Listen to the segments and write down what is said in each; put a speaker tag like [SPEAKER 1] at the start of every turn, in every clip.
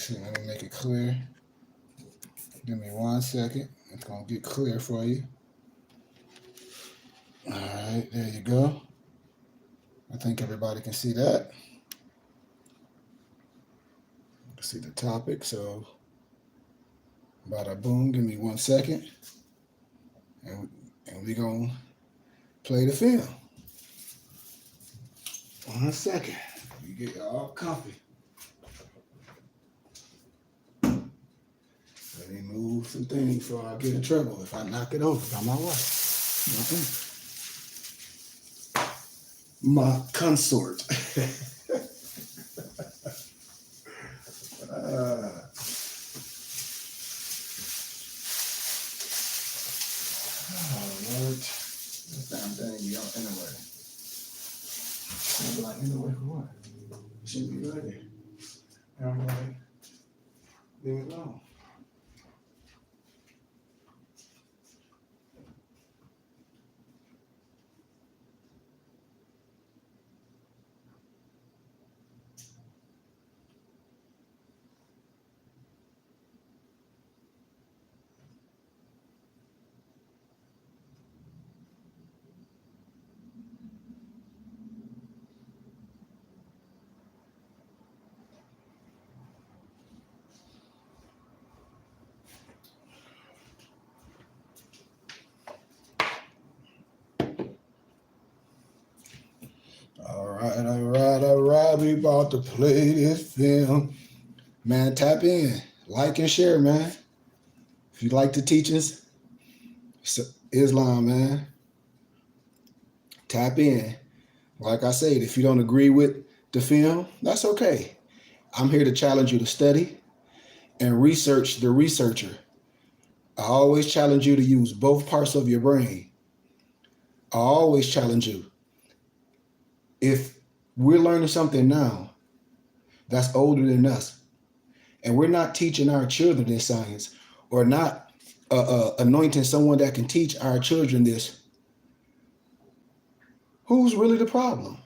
[SPEAKER 1] see. Let me make it clear. Give me 1 second. It's gonna get clear for you. All right, there you go. I think everybody can see that. See the topic. So, bada boom. Give me 1 second, and we gonna play the film. 1 second. You get all comfy. Let me move some things before I get in trouble. If I knock it over by my wife. My consort. Lord. This damn thing be out anyway. I'm like, anyway for what? It should be ready. And I'm like, leave it alone. All right. We about to play this film. Man, tap in. Like and share, man. If you like the teachings, Islam, man. Tap in. Like I said, if you don't agree with the film, that's okay. I'm here to challenge you to study and research the researcher. I always challenge you to use both parts of your brain. I always challenge you. If we're learning something now that's older than us, and we're not teaching our children this science, or not anointing someone that can teach our children this, who's really the problem?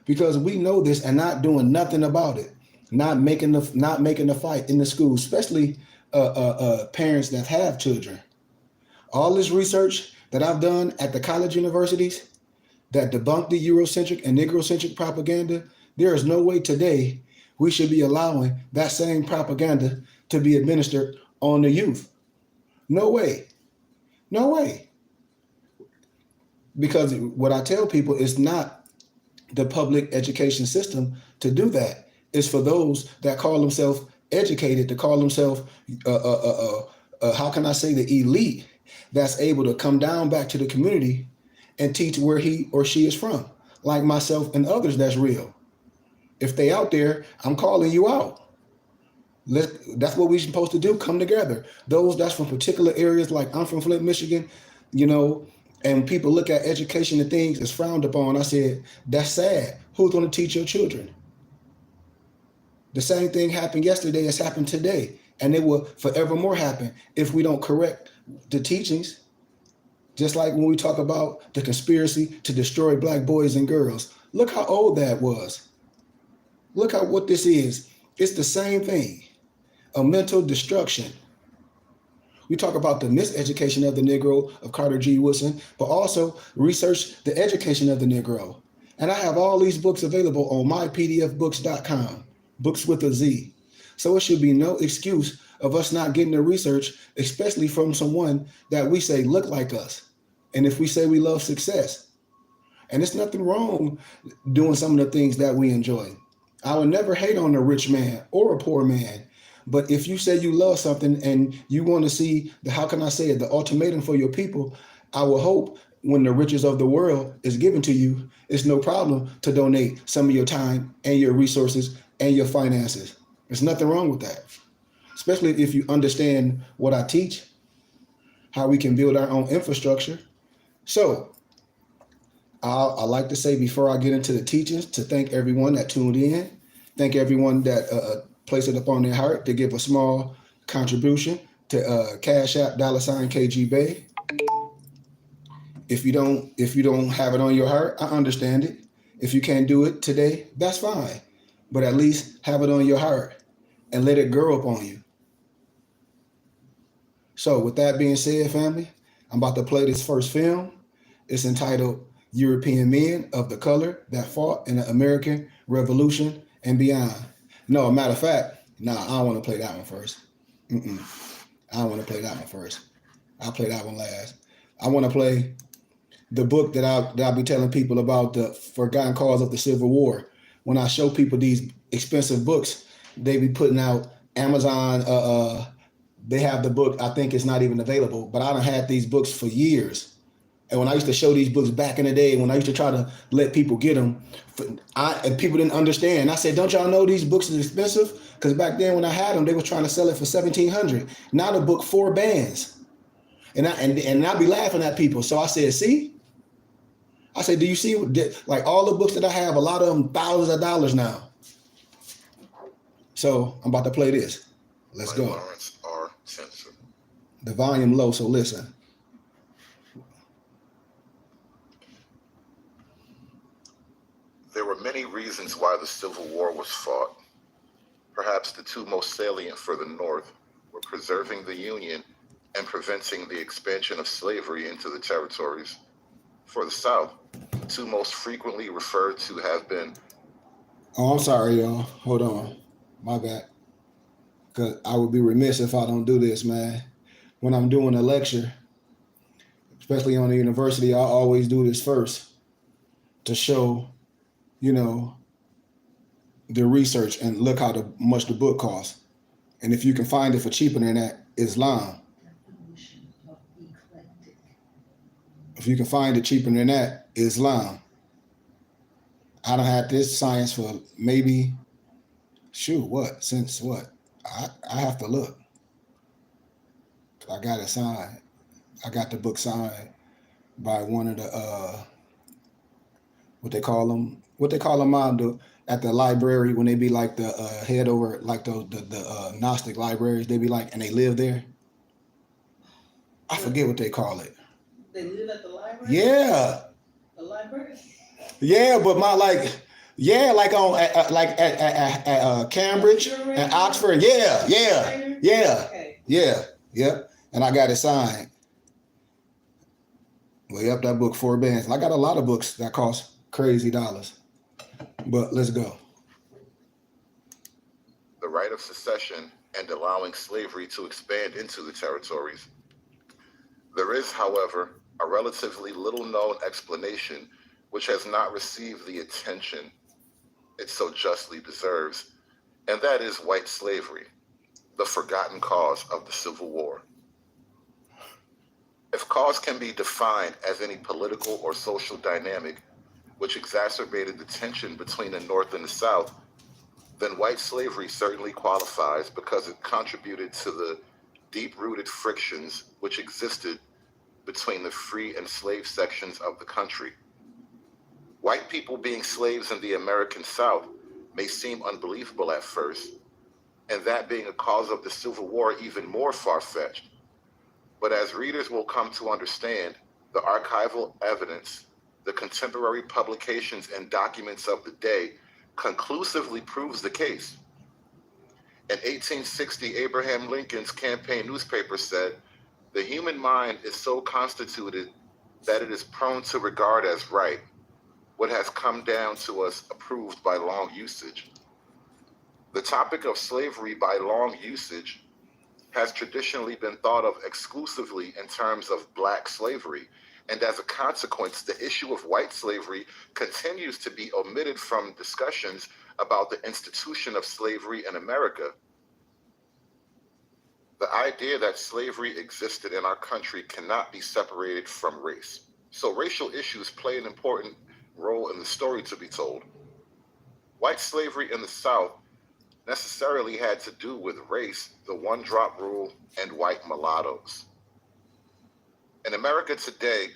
[SPEAKER 1] Because we know this and not doing nothing about it, not making the fight in the school, especially parents that have children. All this research that I've done at the college universities that debunk the Eurocentric and Negrocentric propaganda, there is no way today we should be allowing that same propaganda to be administered on the youth. No way. No way. Because what I tell people is not the public education system to do that. It's for those that call themselves educated, to call themselves, how can I say, the elite, that's able to come down back to the community and teach where he or she is from, like myself and others that's real. If they out there, I'm calling you out. That's what we're supposed to do, come together. Those that's from particular areas, like I'm from Flint, Michigan, and people look at education and things as frowned upon. I said, that's sad. Who's going to teach your children? The same thing happened yesterday as happened today, and it will forevermore happen if we don't correct the teachings. Just like when we talk about the conspiracy to destroy black boys and girls. Look how old that was. Look at what this is. It's the same thing, a mental destruction. We talk about the miseducation of the Negro of Carter G. Woodson, but also research the education of the Negro. And I have all these books available on mypdfbooks.com, books with a Z. So it should be no excuse of us not getting the research, especially from someone that we say look like us. And if we say we love success, and there's nothing wrong doing some of the things that we enjoy. I would never hate on a rich man or a poor man. But if you say you love something and you want to see the ultimatum for your people, I will hope when the riches of the world is given to you, it's no problem to donate some of your time and your resources and your finances. There's nothing wrong with that, especially if you understand what I teach, how we can build our own infrastructure. So I like to say, before I get into the teachings, to thank everyone that tuned in. Thank everyone that placed it upon their heart to give a small contribution to Cash App $KG Bay. If you don't have it on your heart, I understand it. If you can't do it today, that's fine. but at least have it on your heart and let it grow up on you. So with that being said, family, I'm about to play this first film. It's entitled European Men of the Color That Fought in the American Revolution and Beyond. No, a matter of fact, nah, I don't want to play that one first. Mm-mm. I don't want to play that one first. I'll play that one last. I want to play the book that I'll be telling people about, the forgotten cause of the Civil War. When I show people these expensive books, they be putting out Amazon. They have the book. I think it's not even available, but I done had these books for years. And when I used to show these books back in the day, when I used to try to let people get them, and people didn't understand. I said, "Don't y'all know these books is expensive?" Because back then when I had them, they were trying to sell it for $1,700. Now the book 4 bands, and I'd be laughing at people. So I said, "See." I said, "Do you see? Like all the books that I have, a lot of them thousands of dollars now." So I'm about to play this. Let's go.
[SPEAKER 2] Lawrence R. Spencer.
[SPEAKER 1] The volume low, so listen.
[SPEAKER 2] There were many reasons why the Civil War was fought. Perhaps the two most salient for the North were preserving the Union and preventing the expansion of slavery into the territories. For the South, the two most frequently referred to have been...
[SPEAKER 1] Oh, I'm sorry, y'all. Hold on. My bad. Because I would be remiss if I don't do this, man. When I'm doing a lecture, especially on the university, I always do this first to show, the research and look how much the book costs. And if you can find it for cheaper than that, Islam. If you can find it cheaper than that, Islam. I done had this science for maybe, since what? I have to look. I got it signed. I got the book signed by one of the, what they call them at the library when they be like the head over, like the Gnostic libraries, they be like, and they live there. I forget what they call it.
[SPEAKER 3] They live at the library?
[SPEAKER 1] Yeah.
[SPEAKER 3] The library?
[SPEAKER 1] Yeah, but like on at Cambridge and Oxford. Yeah.
[SPEAKER 3] Okay.
[SPEAKER 1] Yeah. And I got it signed. Way up that book, 4 bands. And I got a lot of books that cost crazy dollars. But let's go.
[SPEAKER 2] The right of secession and allowing slavery to expand into the territories. There is, however, a relatively little-known explanation which has not received the attention it so justly deserves, and that is white slavery, the forgotten cause of the Civil War. If cause can be defined as any political or social dynamic which exacerbated the tension between the North and the South, then white slavery certainly qualifies because it contributed to the deep-rooted frictions which existed between the free and slave sections of the country. White people being slaves in the American South may seem unbelievable at first, and that being a cause of the Civil War even more far-fetched. But as readers will come to understand, the archival evidence, the contemporary publications and documents of the day conclusively proves the case. In 1860, Abraham Lincoln's campaign newspaper said, "The human mind is so constituted that it is prone to regard as right what has come down to us approved by long usage." The topic of slavery by long usage has traditionally been thought of exclusively in terms of black slavery, and as a consequence, the issue of white slavery continues to be omitted from discussions about the institution of slavery in America. The idea that slavery existed in our country cannot be separated from race. So racial issues play an important role in the story to be told. White slavery in the South necessarily had to do with race, the one-drop rule, and white mulattoes. In America today,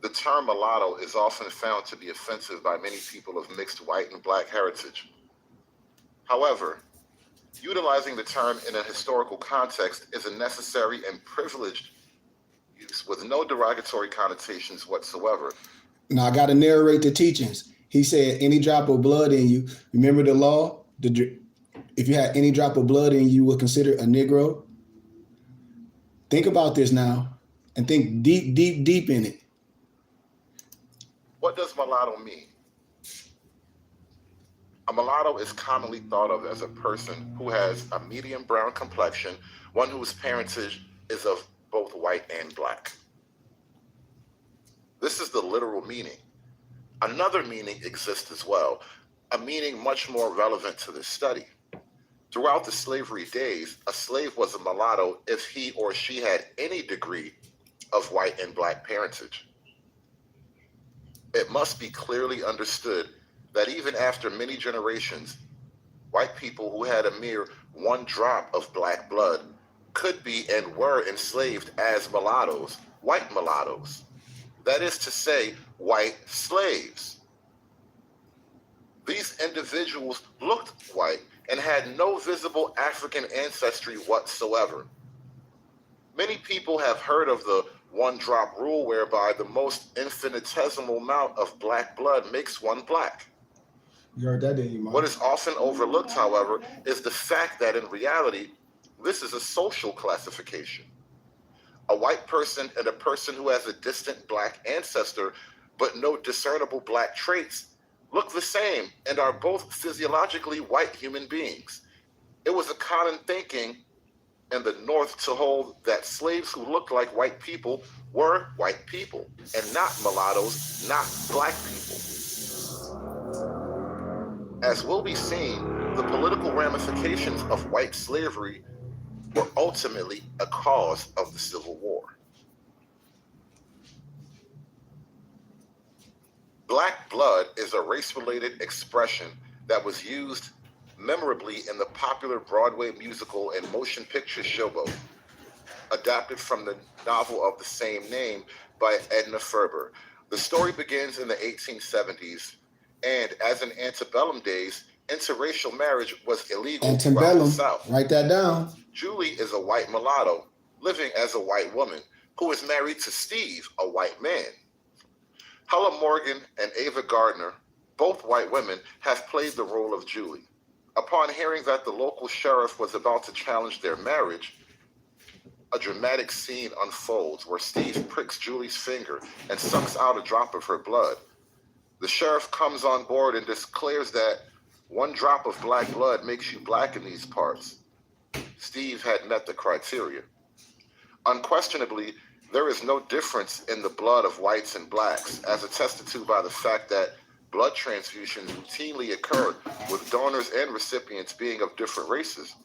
[SPEAKER 2] the term mulatto is often found to be offensive by many people of mixed white and black heritage. However, utilizing the term in a historical context is a necessary and privileged use with no derogatory connotations whatsoever.
[SPEAKER 1] Now I got to narrate the teachings. He said, any drop of blood in you. Remember the law? If you had any drop of blood in you, you were considered a Negro. Think about this now and think deep, deep, deep in it.
[SPEAKER 2] What does mulatto mean? A mulatto is commonly thought of as a person who has a medium brown complexion, one whose parentage is of both white and black. This is the literal meaning. Another meaning exists as well, a meaning much more relevant to this study. Throughout the slavery days, a slave was a mulatto if he or she had any degree of white and black parentage. It must be clearly understood that even after many generations, white people who had a mere one drop of black blood could be and were enslaved as mulattoes, white mulattoes. That is to say, white slaves. These individuals looked white and had no visible African ancestry whatsoever. Many people have heard of the one-drop rule whereby the most infinitesimal amount of black blood makes one black.
[SPEAKER 1] You heard that, didn't you, Mom?
[SPEAKER 2] What is often overlooked, however, is the fact that in reality, this is a social classification. A white person and a person who has a distant black ancestor but no discernible black traits look the same and are both physiologically white human beings. It was a common thinking in the North to hold that slaves who looked like white people were white people and not mulattoes, not black people. As will be seen, the political ramifications of white slavery were ultimately a cause of the Civil War. Black blood is a race-related expression that was used memorably in the popular Broadway musical and motion picture Showboat, adapted from the novel of the same name by Edna Ferber. The story begins in the 1870s, and as in antebellum days, interracial marriage was illegal throughout the
[SPEAKER 1] Antebellum,
[SPEAKER 2] South.
[SPEAKER 1] write that down.
[SPEAKER 2] Julie is a white mulatto living as a white woman who is married to Steve, a white man. Helen Morgan and Ava Gardner, both white women, have played the role of Julie. Upon hearing that the local sheriff was about to challenge their marriage, a dramatic scene unfolds where Steve pricks Julie's finger and sucks out a drop of her blood. The sheriff comes on board and declares that one drop of black blood makes you black in these parts. Steve had met the criteria. Unquestionably, there is no difference in the blood of whites and blacks, as attested to by the fact that blood transfusions routinely occur, with donors and recipients being of different races.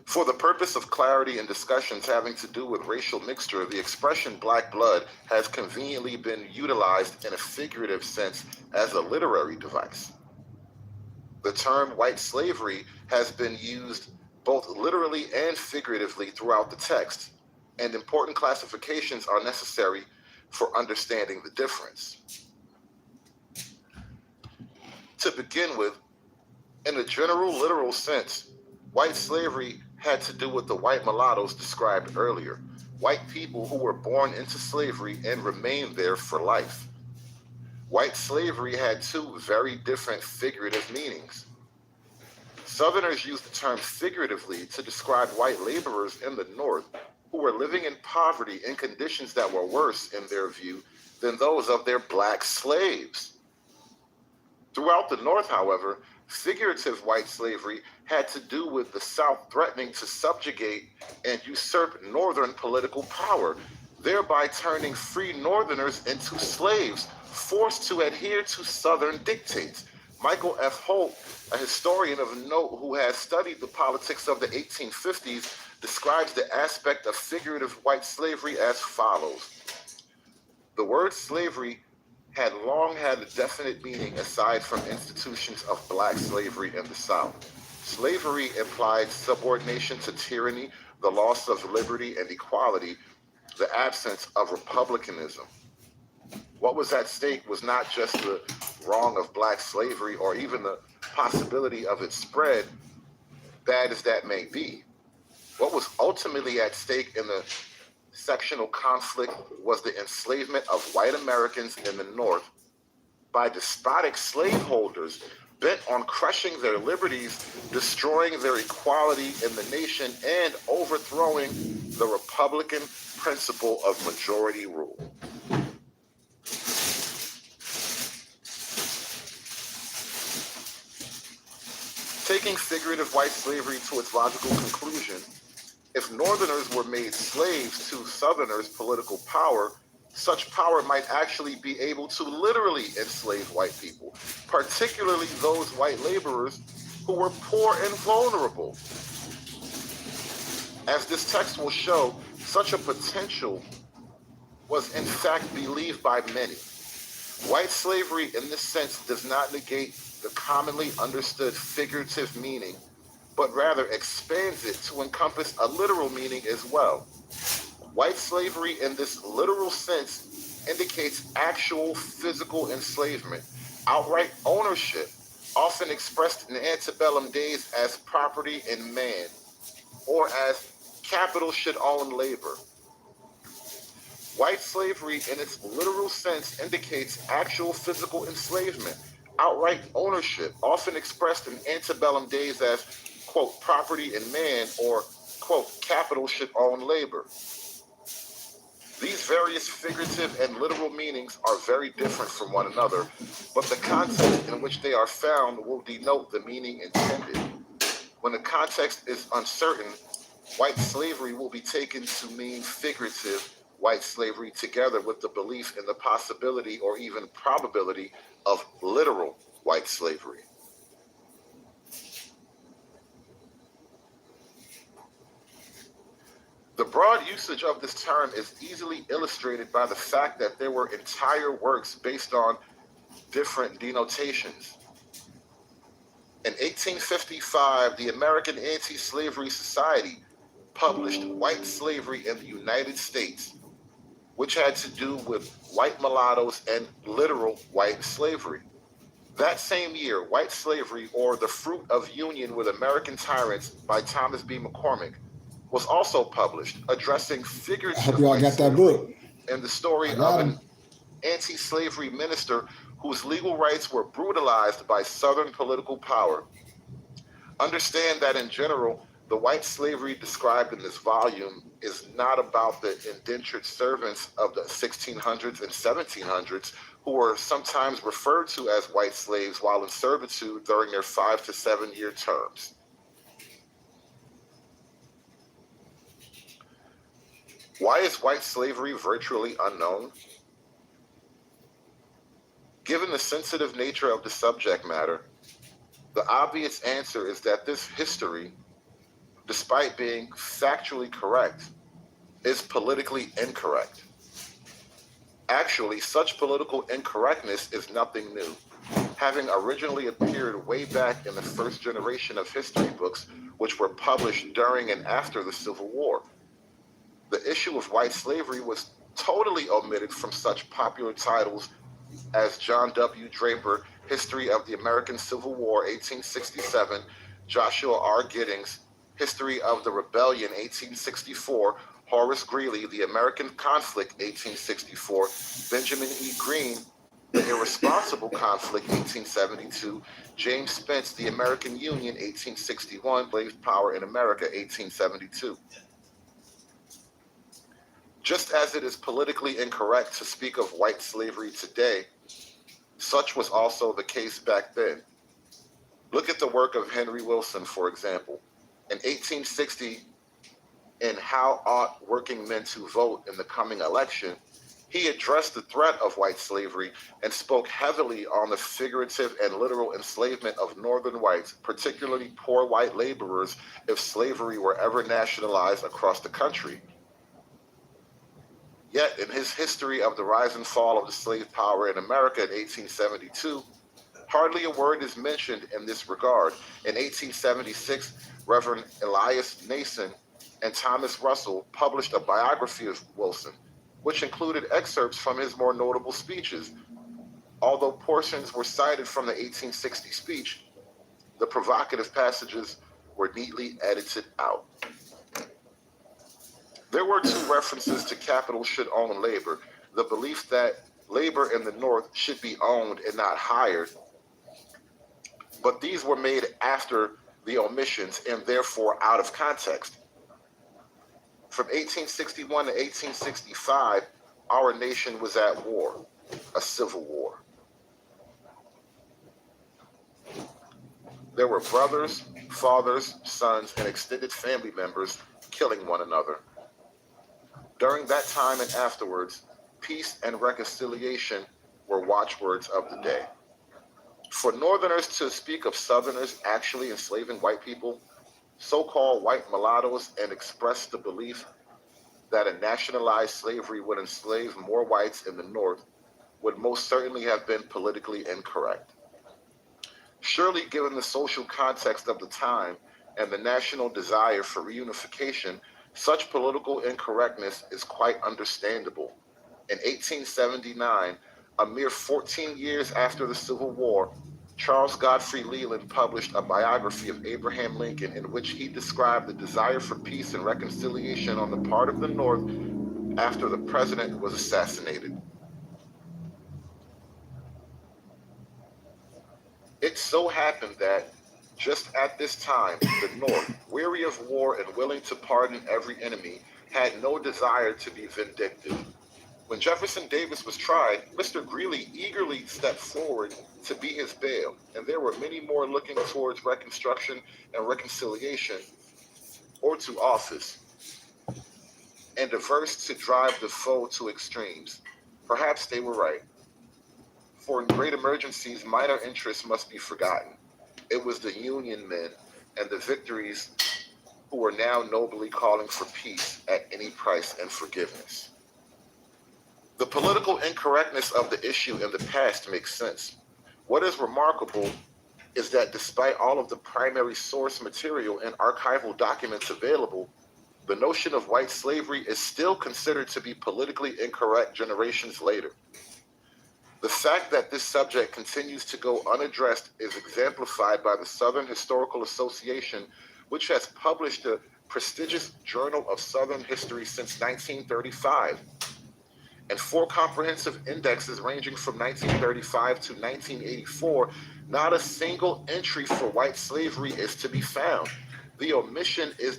[SPEAKER 2] For the purpose of clarity in discussions having to do with racial mixture, the expression black blood has conveniently been utilized in a figurative sense as a literary device. The term white slavery has been used both literally and figuratively throughout the text, and important classifications are necessary for understanding the difference. To begin with, in a general literal sense, white slavery had to do with the white mulattoes described earlier, white people who were born into slavery and remained there for life. White slavery had two very different figurative meanings. Southerners used the term figuratively to describe white laborers in the North who were living in poverty in conditions that were worse, in their view, than those of their black slaves. Throughout the North, however, figurative white slavery had to do with the South threatening to subjugate and usurp Northern political power, thereby turning free Northerners into slaves, forced to adhere to Southern dictates. Michael F. Holt, a historian of note who has studied the politics of the 1850s, describes the aspect of figurative white slavery as follows. The word slavery had long had a definite meaning aside from institutions of black slavery in the South. Slavery implied subordination to tyranny, the loss of liberty and equality, the absence of republicanism. What was at stake was not just the wrong of black slavery or even the possibility of its spread, bad as that may be. What was ultimately at stake in the sectional conflict was the enslavement of white Americans in the North by despotic slaveholders bent on crushing their liberties, destroying their equality in the nation, and overthrowing the Republican principle of majority rule. Taking figurative white slavery to its logical conclusion, if Northerners were made slaves to Southerners' political power, such power might actually be able to literally enslave white people, particularly those white laborers who were poor and vulnerable. As this text will show, such a potential was in fact believed by many. White slavery in this sense does not negate the commonly understood figurative meaning, but rather expands it to encompass a literal meaning as well. White slavery in this literal sense indicates actual physical enslavement, outright ownership, often expressed in antebellum days as property in man, or as capital should own labor. White slavery in its literal sense indicates actual physical enslavement, outright ownership, often expressed in antebellum days as, quote, property in man, or, quote, capital should own labor. These various figurative and literal meanings are very different from one another, but the context in which they are found will denote the meaning intended. When the context is uncertain, white slavery will be taken to mean figurative white slavery together with the belief in the possibility or even probability of literal white slavery. The broad usage of this term is easily illustrated by the fact that there were entire works based on different denotations. In 1855, the American Anti-Slavery Society published White Slavery in the United States, which had to do with white mulattoes and literal white slavery. That same year, White Slavery, or The Fruit of Union with American Tyrants by Thomas B. McCormick, was also published, addressing figurative
[SPEAKER 1] I hope y'all
[SPEAKER 2] white
[SPEAKER 1] got that
[SPEAKER 2] slavery
[SPEAKER 1] book.
[SPEAKER 2] and the story
[SPEAKER 1] I
[SPEAKER 2] of
[SPEAKER 1] got
[SPEAKER 2] an
[SPEAKER 1] him.
[SPEAKER 2] anti-slavery minister whose legal rights were brutalized by Southern political power. Understand that in general, the white slavery described in this volume is not about the indentured servants of the 1600s and 1700s who were sometimes referred to as white slaves while in servitude during their 5 to 7 year terms. Why is white slavery virtually unknown? Given the sensitive nature of the subject matter, the obvious answer is that this history, despite being factually correct, is politically incorrect. Actually, such political incorrectness is nothing new, having originally appeared way back in the first generation of history books, which were published during and after the Civil War. The issue of white slavery was totally omitted from such popular titles as John W. Draper, History of the American Civil War, 1867, Joshua R. Giddings, History of the Rebellion, 1864, Horace Greeley, The American Conflict, 1864, Benjamin E. Greene, The Irresponsible Conflict, 1872, James Spence, The American Union, 1861, Slave Power in America, 1872. Just as it is politically incorrect to speak of white slavery today, such was also the case back then. Look at the work of Henry Wilson, for example. In 1860, in How Ought Working Men to Vote in the Coming Election, he addressed the threat of white slavery and spoke heavily on the figurative and literal enslavement of Northern whites, particularly poor white laborers, if slavery were ever nationalized across the country. Yet, in his History of the Rise and Fall of the Slave Power in America in 1872, hardly a word is mentioned in this regard. In 1876, Reverend Elias Nason and Thomas Russell published a biography of Wilson, which included excerpts from his more notable speeches. Although portions were cited from the 1860 speech, the provocative passages were neatly edited out. There were two references to capital should own labor, the belief that labor in the North should be owned and not hired, but these were made after the omissions and therefore out of context. From 1861 to 1865, our nation was at war, a civil war. There were brothers, fathers, sons, and extended family members killing one another. During that time and afterwards, peace and reconciliation were watchwords of the day. For Northerners to speak of Southerners actually enslaving white people, so-called white mulattoes, and express the belief that a nationalized slavery would enslave more whites in the North would most certainly have been politically incorrect. Surely, given the social context of the time and the national desire for reunification, such political incorrectness is quite understandable. In 1879, a mere 14 years after the Civil War, Charles Godfrey Leland published a biography of Abraham Lincoln in which he described the desire for peace and reconciliation on the part of the North after the president was assassinated. It so happened that just at this time, the North, weary of war and willing to pardon every enemy, had no desire to be vindictive. When Jefferson Davis was tried, Mr. Greeley eagerly stepped forward to be his bail, and there were many more looking towards reconstruction and reconciliation, or to office, and averse to drive the foe to extremes. Perhaps they were right. For in great emergencies, minor interests must be forgotten. It was the Union men and the victories who were now nobly calling for peace at any price and forgiveness. The political incorrectness of the issue in the past makes sense. What is remarkable is that despite all of the primary source material and archival documents available, the notion of white slavery is still considered to be politically incorrect generations later. The fact that this subject continues to go unaddressed is exemplified by the Southern Historical Association, which has published a prestigious Journal of Southern History since 1935, and 4 comprehensive indexes ranging from 1935 to 1984. Not a single entry for white slavery is to be found. The omission in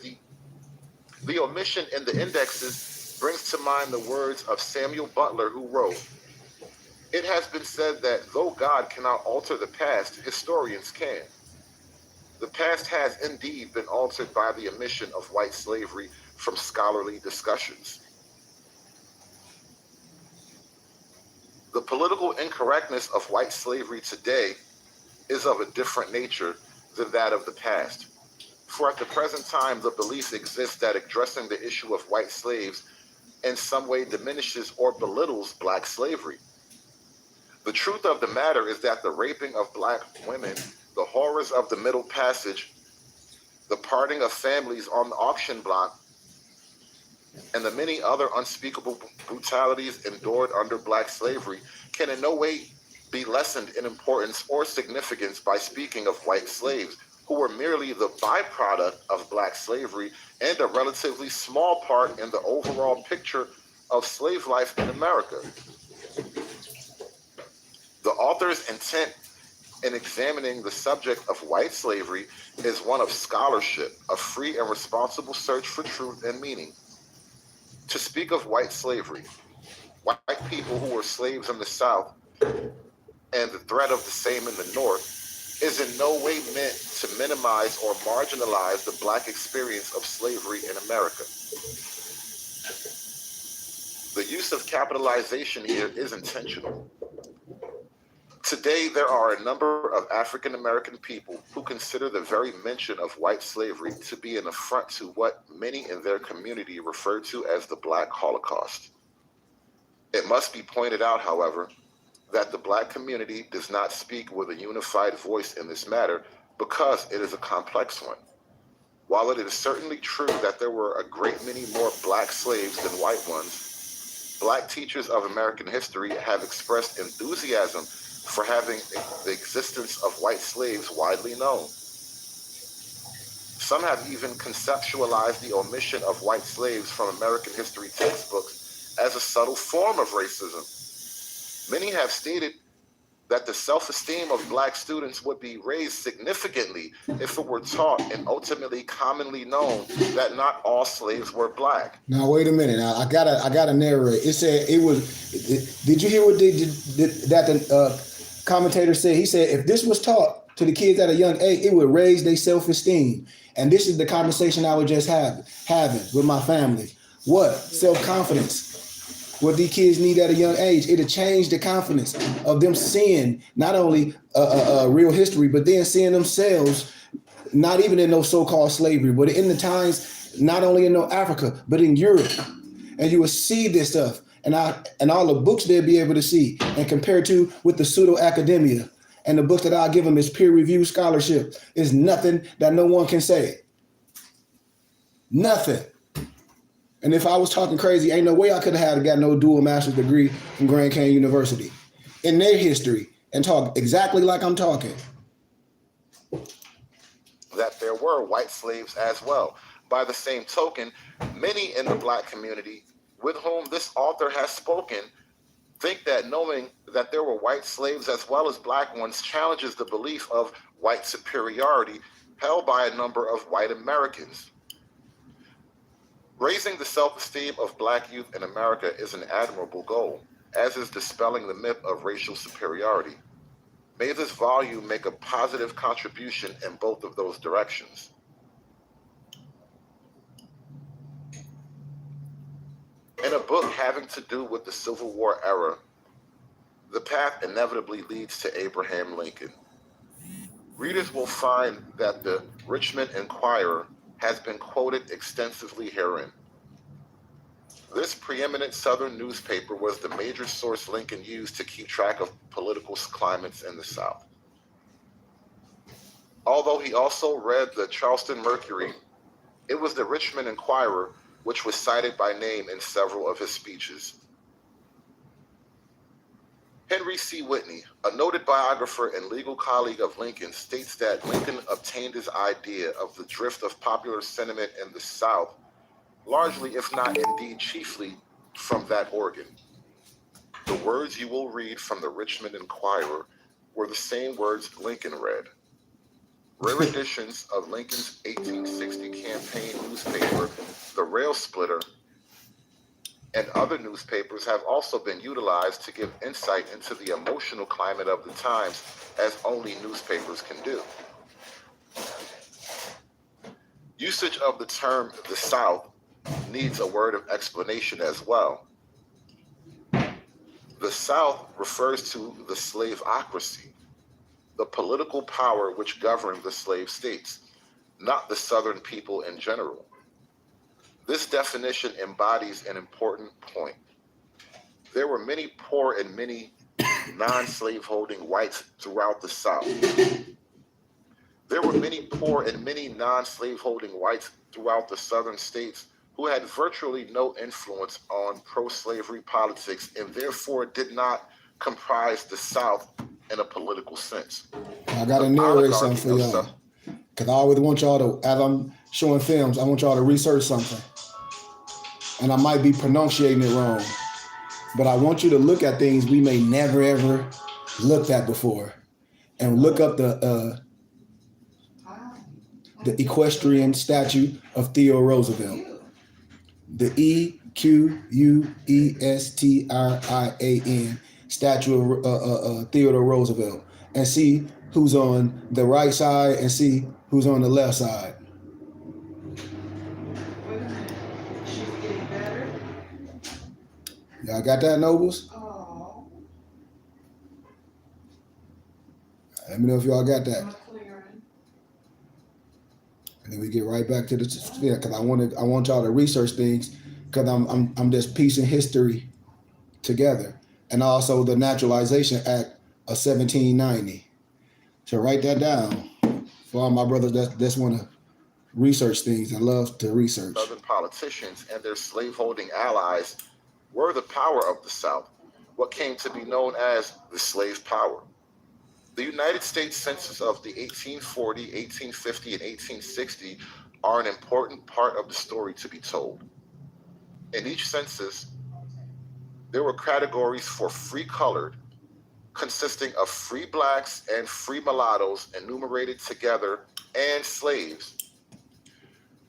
[SPEAKER 2] the indexes brings to mind the words of Samuel Butler, who wrote, "It has been said that though God cannot alter the past, historians can. The past has indeed been altered by the omission of white slavery from scholarly discussions." The political incorrectness of white slavery today is of a different nature than that of the past. For at the present time, the belief exists that addressing the issue of white slaves in some way diminishes or belittles black slavery. The truth of the matter is that the raping of black women, the horrors of the Middle Passage, the parting of families on the auction block, and the many other unspeakable brutalities endured under black slavery can in no way be lessened in importance or significance by speaking of white slaves, who were merely the byproduct of black slavery and a relatively small part in the overall picture of slave life in America. The author's intent in examining the subject of white slavery is one of scholarship, a free and responsible search for truth and meaning. To speak of white slavery, white people who were slaves in the South, and the threat of the same in the North, is in no way meant to minimize or marginalize the black experience of slavery in America. The use of capitalization here is intentional. Today, there are a number of African American people who consider the very mention of white slavery to be an affront to what many in their community refer to as the Black Holocaust. It must be pointed out, however, that the black community does not speak with a unified voice in this matter because it is a complex one. While it is certainly true that there were a great many more black slaves than white ones, black teachers of American history have expressed enthusiasm for having the existence of white slaves widely known. Some have even conceptualized the omission of white slaves from American history textbooks as a subtle form of racism. Many have stated that the self-esteem of black students would be raised significantly if it were taught and ultimately commonly known that not all slaves were black.
[SPEAKER 1] Now wait a minute. Now I gotta narrate. It said it was. Did you hear what the commentator said? He said if this was taught to the kids at a young age, it would raise their self-esteem. And this is the conversation I was just having with my family. What self-confidence? What these kids need at a young age, it'll change the confidence of them seeing not only real history, but then seeing themselves not even in no so-called slavery, but in the times not only in no Africa, but in Europe. And you will see this stuff, and all the books they'll be able to see and compare to with the pseudo academia. And the books that I'll give them is peer-reviewed scholarship. Is nothing that no one can say. Nothing. And if I was talking crazy, ain't no way I could have got no dual master's degree from Grand Canyon University in their history and talk exactly like I'm talking.
[SPEAKER 2] That there were white slaves as well. By the same token, many in the black community with whom this author has spoken think that knowing that there were white slaves as well as black ones challenges the belief of white superiority held by a number of white Americans. Raising the self-esteem of black youth in America is an admirable goal, as is dispelling the myth of racial superiority. May this volume make a positive contribution in both of those directions. In a book having to do with the Civil War era, the path inevitably leads to Abraham Lincoln. Readers will find that the Richmond Enquirer has been quoted extensively herein. This preeminent Southern newspaper was the major source Lincoln used to keep track of political climates in the South. Although he also read the Charleston Mercury, it was the Richmond Enquirer which was cited by name in several of his speeches. Henry C. Whitney, a noted biographer and legal colleague of Lincoln, states that Lincoln obtained his idea of the drift of popular sentiment in the South, largely, if not indeed chiefly, from that organ. The words you will read from the Richmond Enquirer were the same words Lincoln read. Rare editions of Lincoln's 1860 campaign newspaper, The Rail Splitter, and other newspapers have also been utilized to give insight into the emotional climate of the times, as only newspapers can do. Usage of the term the South needs a word of explanation as well. The South refers to the slaveocracy, the political power which governed the slave states, not the Southern people in general. This definition embodies an important point. There were many poor and many non-slaveholding whites throughout the South. There were many poor and many non-slaveholding whites throughout the Southern states who had virtually no influence on pro-slavery politics and therefore did not comprise the South in a political sense.
[SPEAKER 1] I got to narrate something for y'all. Because I always want y'all to, as I'm showing films, I want y'all to research something. And I might be pronunciating it wrong. But I want you to look at things we may never, ever looked at before. And look up the equestrian statue of Theodore Roosevelt. The EQUESTRIAN statue of Theodore Roosevelt. And see who's on the right side and see who's on the left side.
[SPEAKER 3] Wait a minute. She's getting better.
[SPEAKER 1] Y'all got that, Nobles?
[SPEAKER 3] Oh,
[SPEAKER 1] Let me know if y'all got that.
[SPEAKER 3] not clearing.
[SPEAKER 1] And then we get right back to the sphere because I want y'all to research things because I'm just piecing history together. And also the Naturalization Act of 1790. So write that down for all my brothers that want to research things and love to research.
[SPEAKER 2] Southern politicians and their slaveholding allies were the power of the South, what came to be known as the slave power. The United States Census of the 1840, 1850, and 1860 are an important part of the story to be told. In each census, there were categories for free colored, consisting of free blacks and free mulattoes enumerated together, and slaves.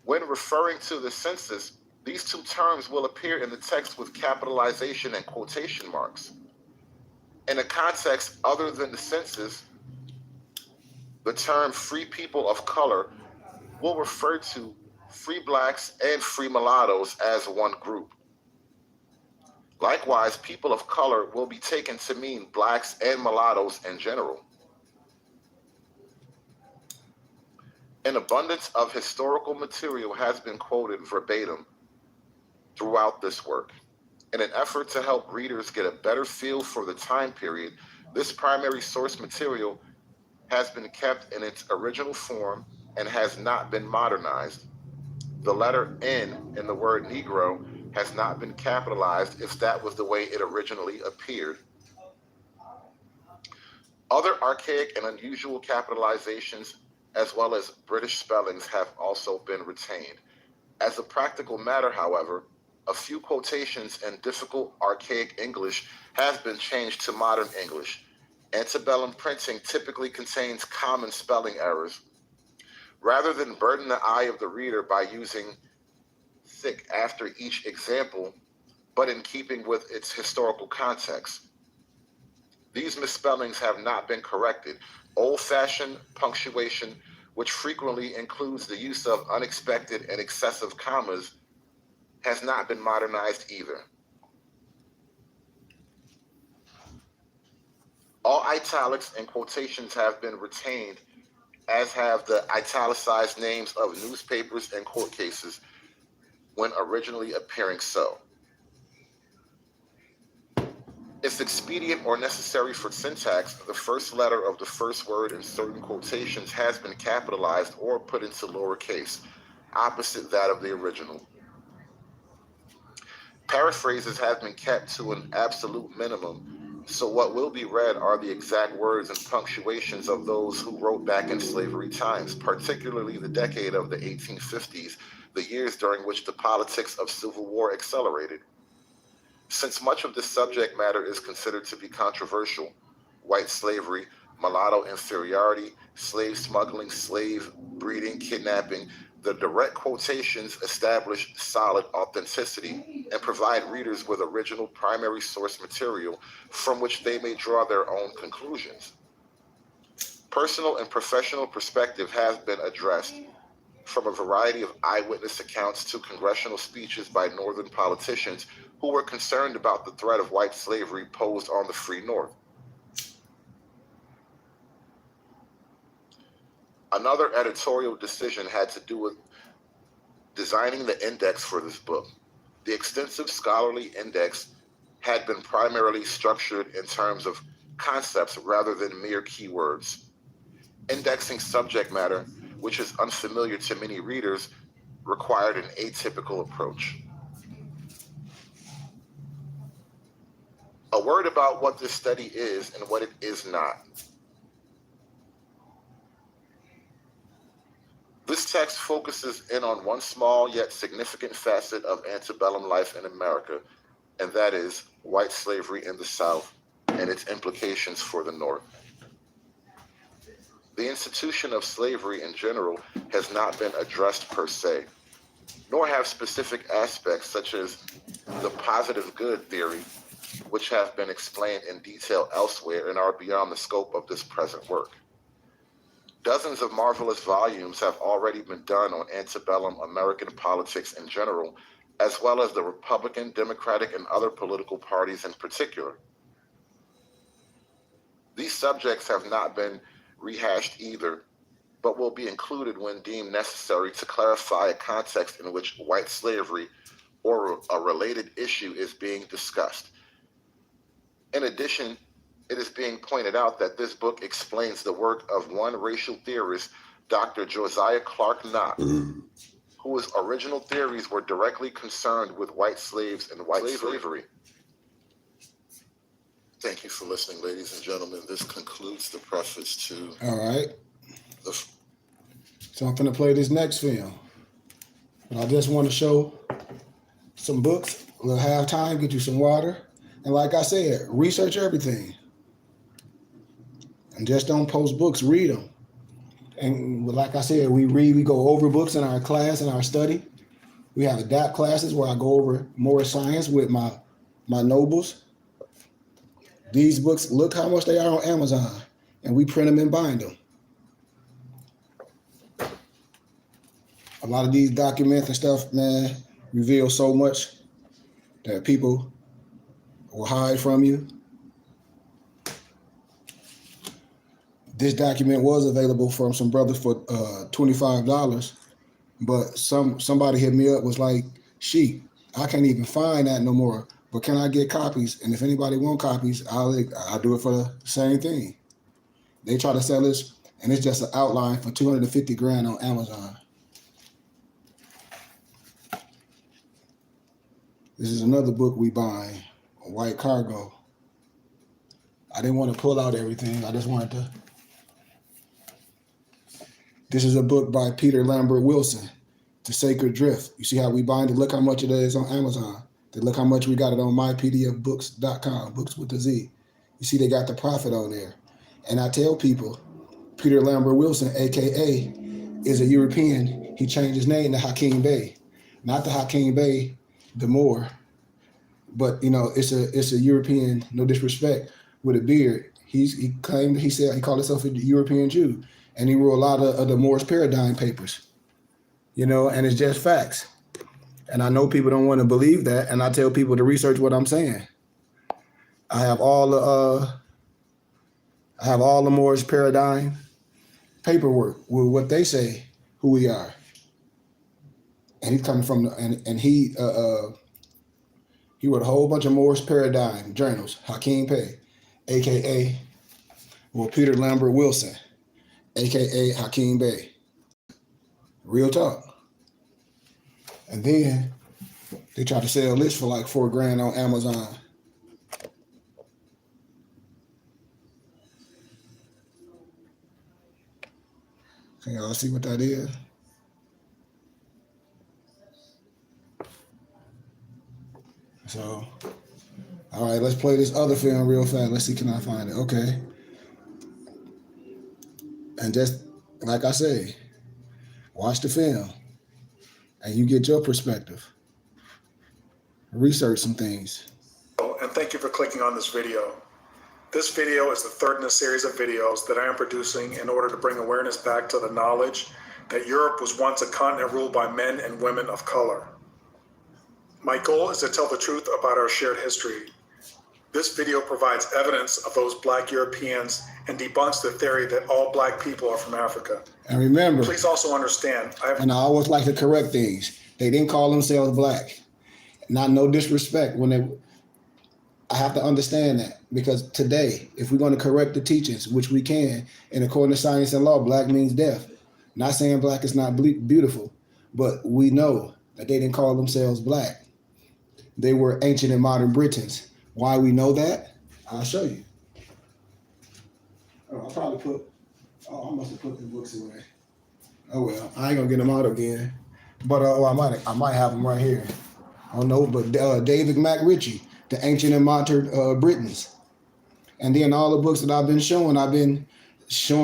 [SPEAKER 2] When referring to the census, these two terms will appear in the text with capitalization and quotation marks. In a context other than the census, the term free people of color will refer to free blacks and free mulattoes as one group. Likewise, people of color will be taken to mean blacks and mulattoes in general. An abundance of historical material has been quoted verbatim throughout this work. In an effort to help readers get a better feel for the time period, this primary source material has been kept in its original form and has not been modernized. The letter N in the word Negro has not been capitalized if that was the way it originally appeared. Other archaic and unusual capitalizations, as well as British spellings, have also been retained. As a practical matter, however, a few quotations in difficult archaic English have been changed to modern English. Antebellum printing typically contains common spelling errors. Rather than burden the eye of the reader by using thick after each example, but in keeping with its historical context, these misspellings have not been corrected. Old-fashioned punctuation, which frequently includes the use of unexpected and excessive commas, has not been modernized either. All italics and quotations have been retained, as have the italicized names of newspapers and court cases when originally appearing so. If expedient or necessary for syntax, the first letter of the first word in certain quotations has been capitalized or put into lowercase, opposite that of the original. Paraphrases have been kept to an absolute minimum, so what will be read are the exact words and punctuations of those who wrote back in slavery times, particularly the decade of the 1850s, the years during which the politics of civil war accelerated. Since much of this subject matter is considered to be controversial, white slavery, mulatto inferiority, slave smuggling, slave breeding, kidnapping, the direct quotations establish solid authenticity and provide readers with original primary source material from which they may draw their own conclusions. Personal and professional perspective has been addressed, from a variety of eyewitness accounts to congressional speeches by Northern politicians who were concerned about the threat of white slavery posed on the free North. Another editorial decision had to do with designing the index for this book. The extensive scholarly index had been primarily structured in terms of concepts rather than mere keywords. Indexing subject matter, which is unfamiliar to many readers, required an atypical approach. A word about what this study is and what it is not. This text focuses in on one small yet significant facet of antebellum life in America, and that is white slavery in the South and its implications for the North. The institution of slavery in general has not been addressed per se, nor have specific aspects such as the positive good theory, which have been explained in detail elsewhere and are beyond the scope of this present work. Dozens of marvelous volumes have already been done on antebellum American politics in general, as well as the Republican, Democratic, and other political parties in particular. These subjects have not been rehashed either, but will be included when deemed necessary to clarify a context in which white slavery or a related issue is being discussed. In addition, it is being pointed out that this book explains the work of one racial theorist, Dr. Josiah Clark Knox, whose original theories were directly concerned with white slaves and white slavery. Thank you for listening, ladies and gentlemen. This concludes the preface to
[SPEAKER 1] All right. So I'm going to play this next film. But I just want to show some books. A little halftime, get you some water. And like I said, research everything. And just don't post books, read them. And like I said, we go over books in our class, in our study. We have adapt classes where I go over more science with my nobles. These books, look how much they are on Amazon. And we print them and bind them. A lot of these documents and stuff, man, reveal so much that people will hide from you. This document was available from some brothers for $25, but somebody hit me up, was like, "Sheik, I can't even find that no more. But can I get copies? And if anybody want copies, I'll do it for the same thing." They try to sell this, and it's just an outline for 250 grand on Amazon. This is another book we buy, White Cargo. I didn't want to pull out everything. I just wanted to. This is a book by Peter Lambert Wilson, The Sacred Drift. You see how we bind it? Look how much it is on Amazon. Then look how much we got it on mypdfbooks.com, books with a Z. You see they got the profit on there. And I tell people, Peter Lambert Wilson, AKA, is a European. He changed his name to Hakeem Bey. Not the Hakeem Bey, the Moor, but it's a European, no disrespect, with a beard. He called himself a European Jew. And he wrote a lot of the Moorish paradigm papers, and it's just facts. And I know people don't want to believe that, and I tell people to research what I'm saying. I have all the Moorish paradigm paperwork with what they say who we are. And he's coming from he wrote a whole bunch of Moorish paradigm journals. Hakeem Bey, aka Peter Lambert Wilson, AKA Hakeem Bey. Real talk. And then they try to sell this for like $4 grand on Amazon. Can y'all see what that is? So, all right, let's play this other film real fast. Let's see, can I find it? Okay. And just like I say, watch the film and you get your perspective. Research some things.
[SPEAKER 4] And thank you for clicking on this video. This video is the third in a series of videos that I am producing in order to bring awareness back to the knowledge that Europe was once a continent ruled by men and women of color. My goal is to tell the truth about our shared history. This video provides evidence of those Black Europeans and debunks the theory that all Black people are from Africa.
[SPEAKER 1] And remember,
[SPEAKER 4] please also understand,
[SPEAKER 1] and I always like to correct things. They didn't call themselves Black. Not no disrespect. I have to understand that, because today, if we're going to correct the teachings, which we can, and according to science and law, Black means deaf. Not saying Black is not beautiful, but we know that they didn't call themselves Black. They were ancient and modern Britons. Why we know that? I'll show you. I must have put the books away. Oh well, I ain't gonna get them out again. But I might have them right here. I don't know, but David MacRitchie, The Ancient and Modern Britons. And then all the books that I've been showing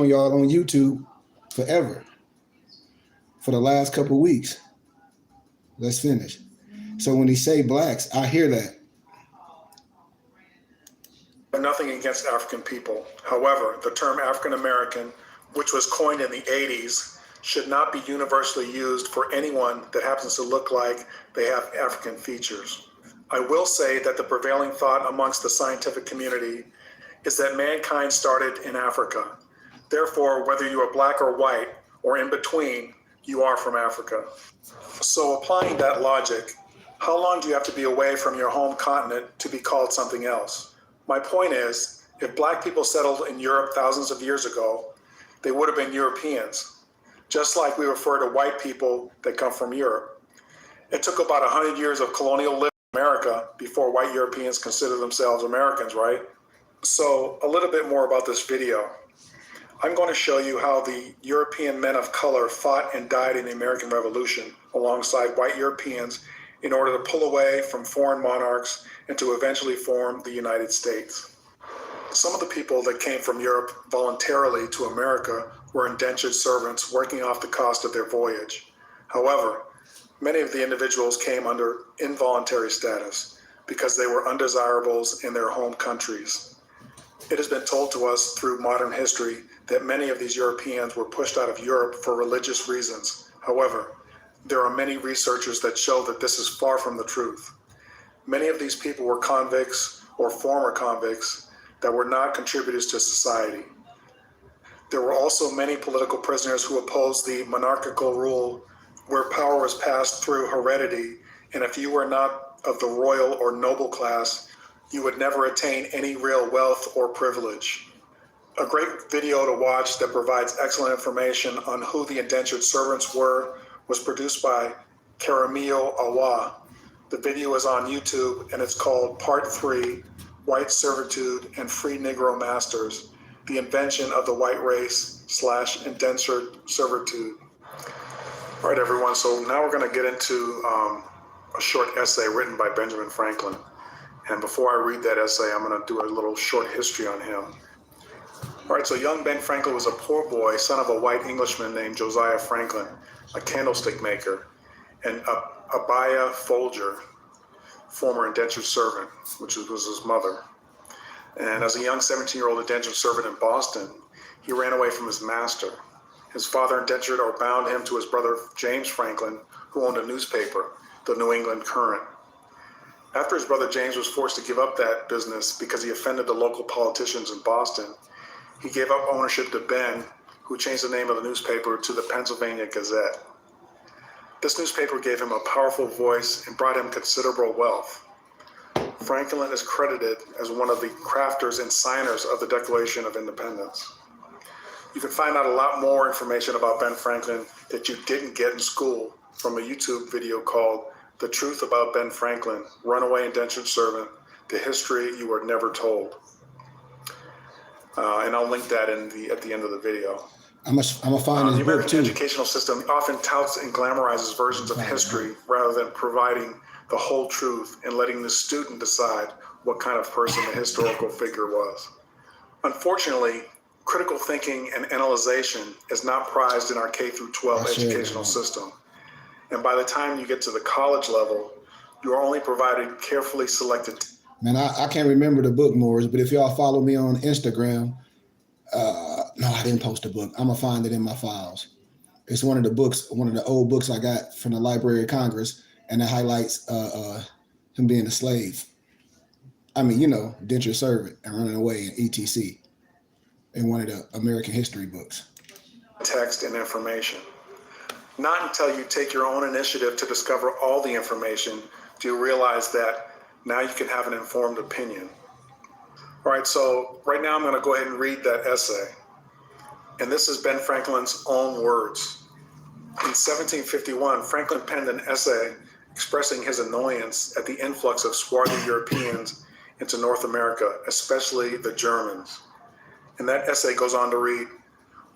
[SPEAKER 1] y'all on YouTube forever. For the last couple of weeks. Let's finish. So when he say Blacks, I hear that.
[SPEAKER 4] Nothing against African people. However, the term African American, which was coined in the 80s, should not be universally used for anyone that happens to look like they have African features. I will say that the prevailing thought amongst the scientific community is that mankind started in Africa. Therefore, whether you are Black or white or in between, you are from Africa. So applying that logic, how long do you have to be away from your home continent to be called something else? My point is, if Black people settled in Europe thousands of years ago, they would have been Europeans, just like we refer to white people that come from Europe. It took about 100 years of colonial living in America before white Europeans considered themselves Americans, right? So a little bit more about this video. I'm going to show you how the European men of color fought and died in the American Revolution alongside white Europeans in order to pull away from foreign monarchs and to eventually form the United States. Some of the people that came from Europe voluntarily to America were indentured servants working off the cost of their voyage. However, many of the individuals came under involuntary status because they were undesirables in their home countries. It has been told to us through modern history that many of these Europeans were pushed out of Europe for religious reasons. However, there are many researchers that show that this is far from the truth. Many of these people were convicts or former convicts that were not contributors to society. There were also many political prisoners who opposed the monarchical rule where power was passed through heredity, and if you were not of the royal or noble class, you would never attain any real wealth or privilege. A great video to watch that provides excellent information on who the indentured servants were was produced by Karamil Awa. The video is on YouTube and it's called Part 3, White Servitude and Free Negro Masters, the Invention of the White Race / Indentured Servitude. All right, everyone, so now we're going to get into a short essay written by Benjamin Franklin. And before I read that essay, I'm going to do a little short history on him. All right, so young Ben Franklin was a poor boy, son of a white Englishman named Josiah Franklin, a candlestick maker, and Abiah Folger, former indentured servant, which was his mother. And as a young 17-year-old indentured servant in Boston, he ran away from his master. His father indentured or bound him to his brother James Franklin, who owned a newspaper, the New England Courant. After his brother James was forced to give up that business because he offended the local politicians in Boston, he gave up ownership to Ben, who changed the name of the newspaper to the Pennsylvania Gazette. This newspaper gave him a powerful voice and brought him considerable wealth. Franklin is credited as one of the crafters and signers of the Declaration of Independence. You can find out a lot more information about Ben Franklin that you didn't get in school from a YouTube video called The Truth About Ben Franklin, Runaway Indentured Servant, The History You Were Never Told. And I'll link that at the end of the video.
[SPEAKER 1] I'm gonna find
[SPEAKER 4] The
[SPEAKER 1] this book
[SPEAKER 4] American
[SPEAKER 1] too.
[SPEAKER 4] educational system often touts and glamorizes versions of history rather than providing the whole truth and letting the student decide what kind of person the historical figure was. Unfortunately, critical thinking and analyzation is not prized in our K through 12 educational system. And by the time you get to the college level, you are only provided carefully selected.
[SPEAKER 1] Man, I can't remember the book, Morris, but if y'all follow me on Instagram, no, I didn't post the book. I'm gonna find it in my files. It's one of the books, one of the old books I got from the Library of Congress, and it highlights him being a slave. I mean, indentured servant and running away in ETC in one of the American history books.
[SPEAKER 4] Text and information. Not until you take your own initiative to discover all the information do you realize that now you can have an informed opinion. All right, so right now I'm going to go ahead and read that essay. And this is Ben Franklin's own words. In 1751, Franklin penned an essay expressing his annoyance at the influx of swarthy Europeans into North America, especially the Germans. And that essay goes on to read,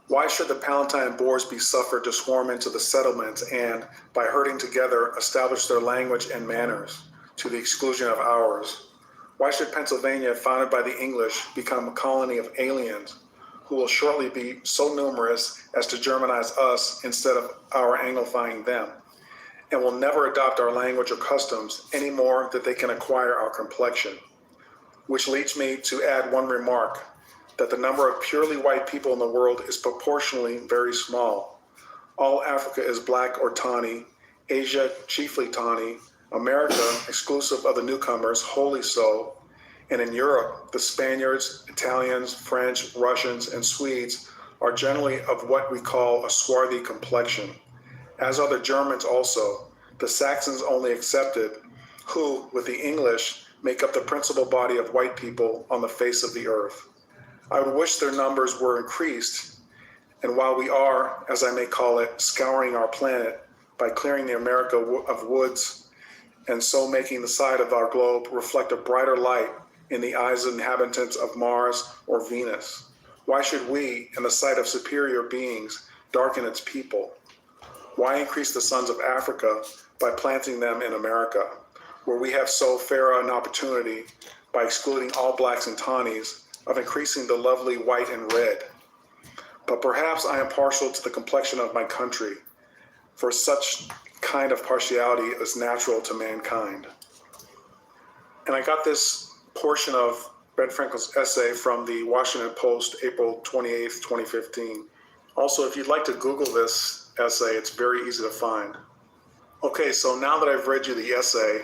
[SPEAKER 4] "Why should the Palatine Boers be suffered to swarm into the settlements and, by herding together, establish their language and manners, to the exclusion of ours? Why should Pennsylvania, founded by the English, become a colony of aliens who will shortly be so numerous as to Germanize us instead of our Anglifying them, and will never adopt our language or customs any more than they can acquire our complexion?" Which leads me to add one remark, that the number of purely white people in the world is proportionally very small. All Africa is black or tawny, Asia chiefly tawny, America, exclusive of the newcomers, wholly so, and in Europe, the Spaniards, Italians, French, Russians, and Swedes are generally of what we call a swarthy complexion, as are the Germans also, the Saxons only excepted, who, with the English, make up the principal body of white people on the face of the earth. I would wish their numbers were increased, and while we are, as I may call it, scouring our planet by clearing the America of woods, and so making the side of our globe reflect a brighter light in the eyes of inhabitants of Mars or Venus, why should we, in the sight of superior beings, darken its people? Why increase the sons of Africa by planting them in America, where we have so fair an opportunity by excluding all blacks and tawnies of increasing the lovely white and red. But perhaps I am partial to the complexion of my country, for such kind of partiality is natural to mankind. And I got this portion of Ben Franklin's essay from the Washington Post, April 28th, 2015. Also, if you'd like to Google this essay, it's very easy to find. Okay, so now that I've read you the essay,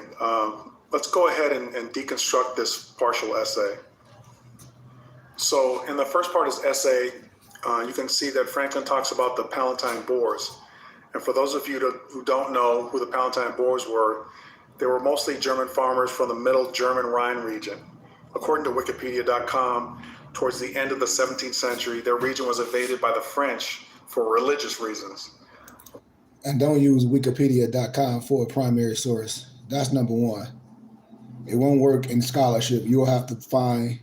[SPEAKER 4] let's go ahead and deconstruct this partial essay. So in the first part of his essay, you can see that Franklin talks about the Palatine Boers. And for those of you who don't know who the Palatine Boers were, they were mostly German farmers from the Middle German Rhine region. According to Wikipedia.com, towards the end of the 17th century, their region was invaded by the French for religious reasons.
[SPEAKER 1] And don't use Wikipedia.com for a primary source. That's number one. It won't work in scholarship. You'll have to find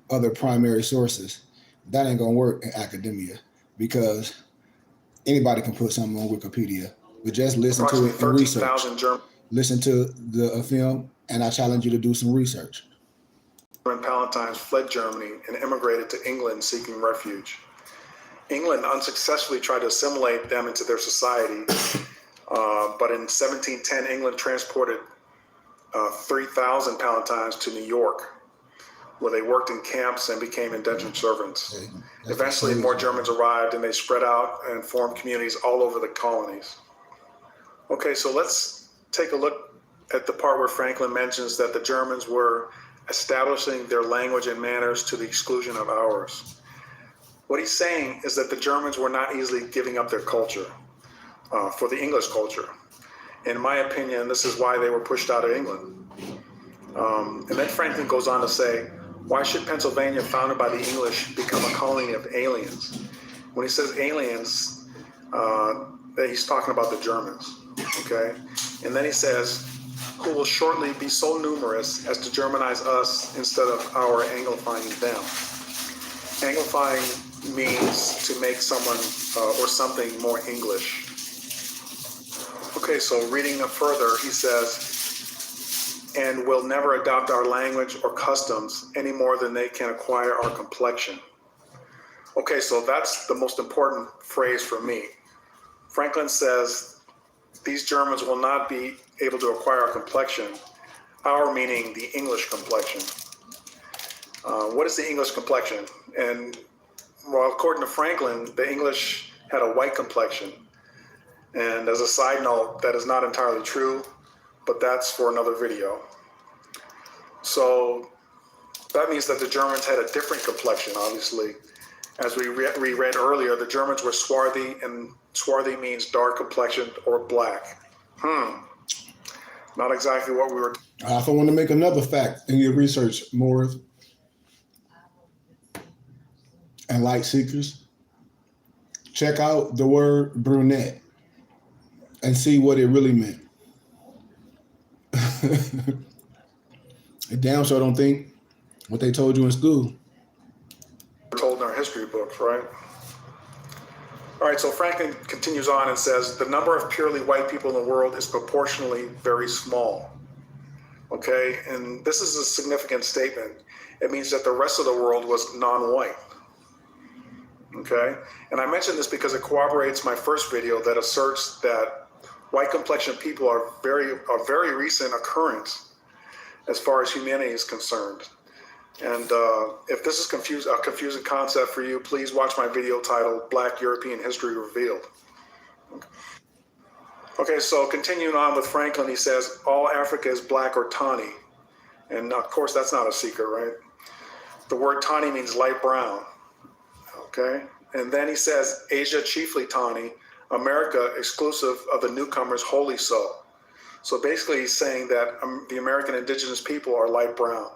[SPEAKER 1] other primary sources. That ain't gonna work in academia because anybody can put something on Wikipedia. But just listen to it and research. Listen to the film, and I challenge you to do some research.
[SPEAKER 4] German Palatines fled Germany and immigrated to England seeking refuge. England unsuccessfully tried to assimilate them into their society, but in 1710, England transported 3,000 Palatines to New York, where they worked in camps and became indentured servants.
[SPEAKER 1] Okay,
[SPEAKER 4] Eventually, more Germans arrived and they spread out and formed communities all over the colonies. Okay, so let's take a look at the part where Franklin mentions that the Germans were establishing their language and manners to the exclusion of ours. What he's saying is that the Germans were not easily giving up their culture for the English culture. In my opinion, this is why they were pushed out of England. And then Franklin goes on to say, why should Pennsylvania, founded by the English, become a colony of aliens? When he says aliens, that he's talking about the Germans, okay? And then he says, who will shortly be so numerous as to Germanize us instead of our Anglifying them. Anglifying means to make someone or something more English. Okay, so reading further, he says, and will never adopt our language or customs any more than they can acquire our complexion. Okay, so that's the most important phrase for me. Franklin says, these Germans will not be able to acquire our complexion, our meaning the English complexion. What is the English complexion? And well, according to Franklin, the English had a white complexion. And as a side note, that is not entirely true, but that's for another video. So that means that the Germans had a different complexion, obviously. As we read earlier, the Germans were swarthy, and swarthy means dark complexioned or black. Not exactly what we were.
[SPEAKER 1] I also want to make another fact in your research, Morris and light seekers. Check out the word brunette and see what it really meant. I damn sure don't think what they told you in school.
[SPEAKER 4] Told in our history books, right? All right, so Franklin continues on and says, the number of purely white people in the world is proportionally very small. Okay, and this is a significant statement. It means that the rest of the world was non-white. Okay, and I mention this because it corroborates my first video that asserts that white complexion people are a very recent occurrence as far as humanity is concerned. And if this is a confusing concept for you, please watch my video titled Black European History Revealed. Okay, so continuing on with Franklin, he says, all Africa is black or tawny. And of course, that's not a secret, right? The word tawny means light brown. Okay, and then he says, Asia chiefly tawny, America exclusive of the newcomers wholly so. So basically he's saying that the American indigenous people are light brown.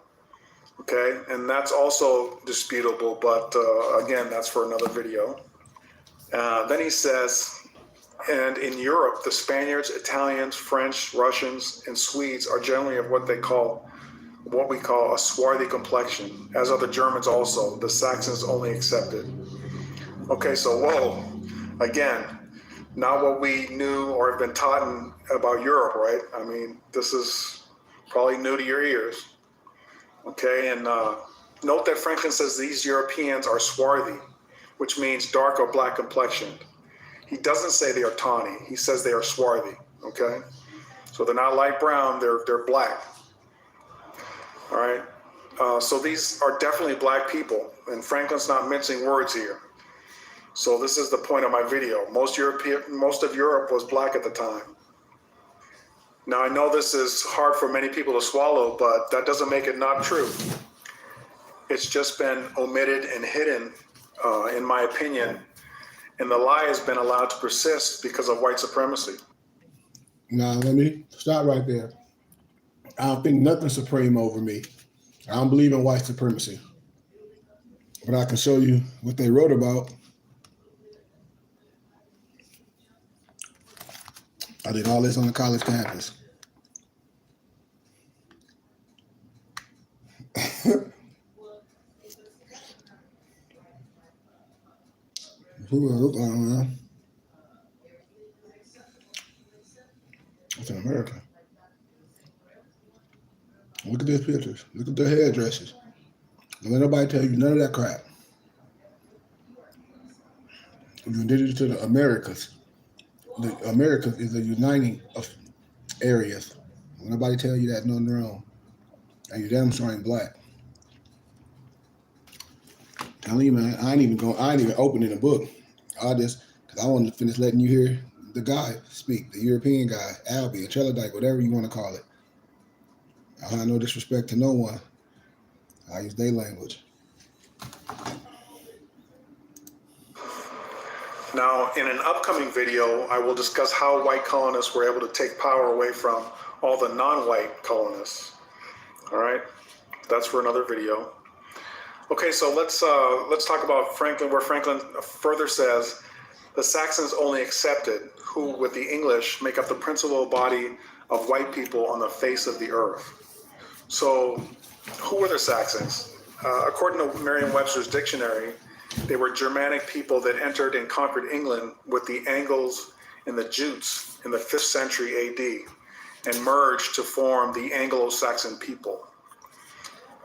[SPEAKER 4] Okay, and that's also disputable, but again, that's for another video. Then he says, and in Europe, the Spaniards, Italians, French, Russians, and Swedes are generally of what we call a swarthy complexion, as are the Germans also, the Saxons only excepted. Okay, so whoa, again, not what we knew or have been taught about Europe, right? I mean, this is probably new to your ears. Okay, and note that Franklin says these Europeans are swarthy, which means dark or black complexioned. He doesn't say they are tawny. He says they are swarthy. Okay, so they're not light brown. They're black. All right. So these are definitely black people, and Franklin's not mincing words here. So this is the point of my video. Most of Europe was black at the time. Now I know this is hard for many people to swallow, but that doesn't make it not true. It's just been omitted and hidden, in my opinion, and the lie has been allowed to persist because of white supremacy.
[SPEAKER 1] Now, let me stop right there. I don't think nothing's supreme over me. I don't believe in white supremacy. But I can show you what they wrote about. I did all this on the college campus. It's in America. Look at these pictures. Look at their hairdressers. Don't let nobody tell you none of that crap. You're indigenous to the Americas. The Americas is a uniting of areas. Don't nobody tell you that nothing wrong. And you damn sure ain't black. Telling you, man, I ain't even opening the book. Because I wanted to finish letting you hear the guy speak, the European guy, Albie, a Trelodike, whatever you want to call it. I have no disrespect to no one. I use their language.
[SPEAKER 4] Now, in an upcoming video, I will discuss how white colonists were able to take power away from all the non-white colonists. All right, that's for another video. Okay, so let's talk about Franklin, where Franklin further says the Saxons only accepted, who with the English make up the principal body of white people on the face of the earth. So, who were the Saxons? According to Merriam-Webster's dictionary, they were Germanic people that entered and conquered England with the Angles and the Jutes in the 5th century AD and merged to form the Anglo-Saxon people.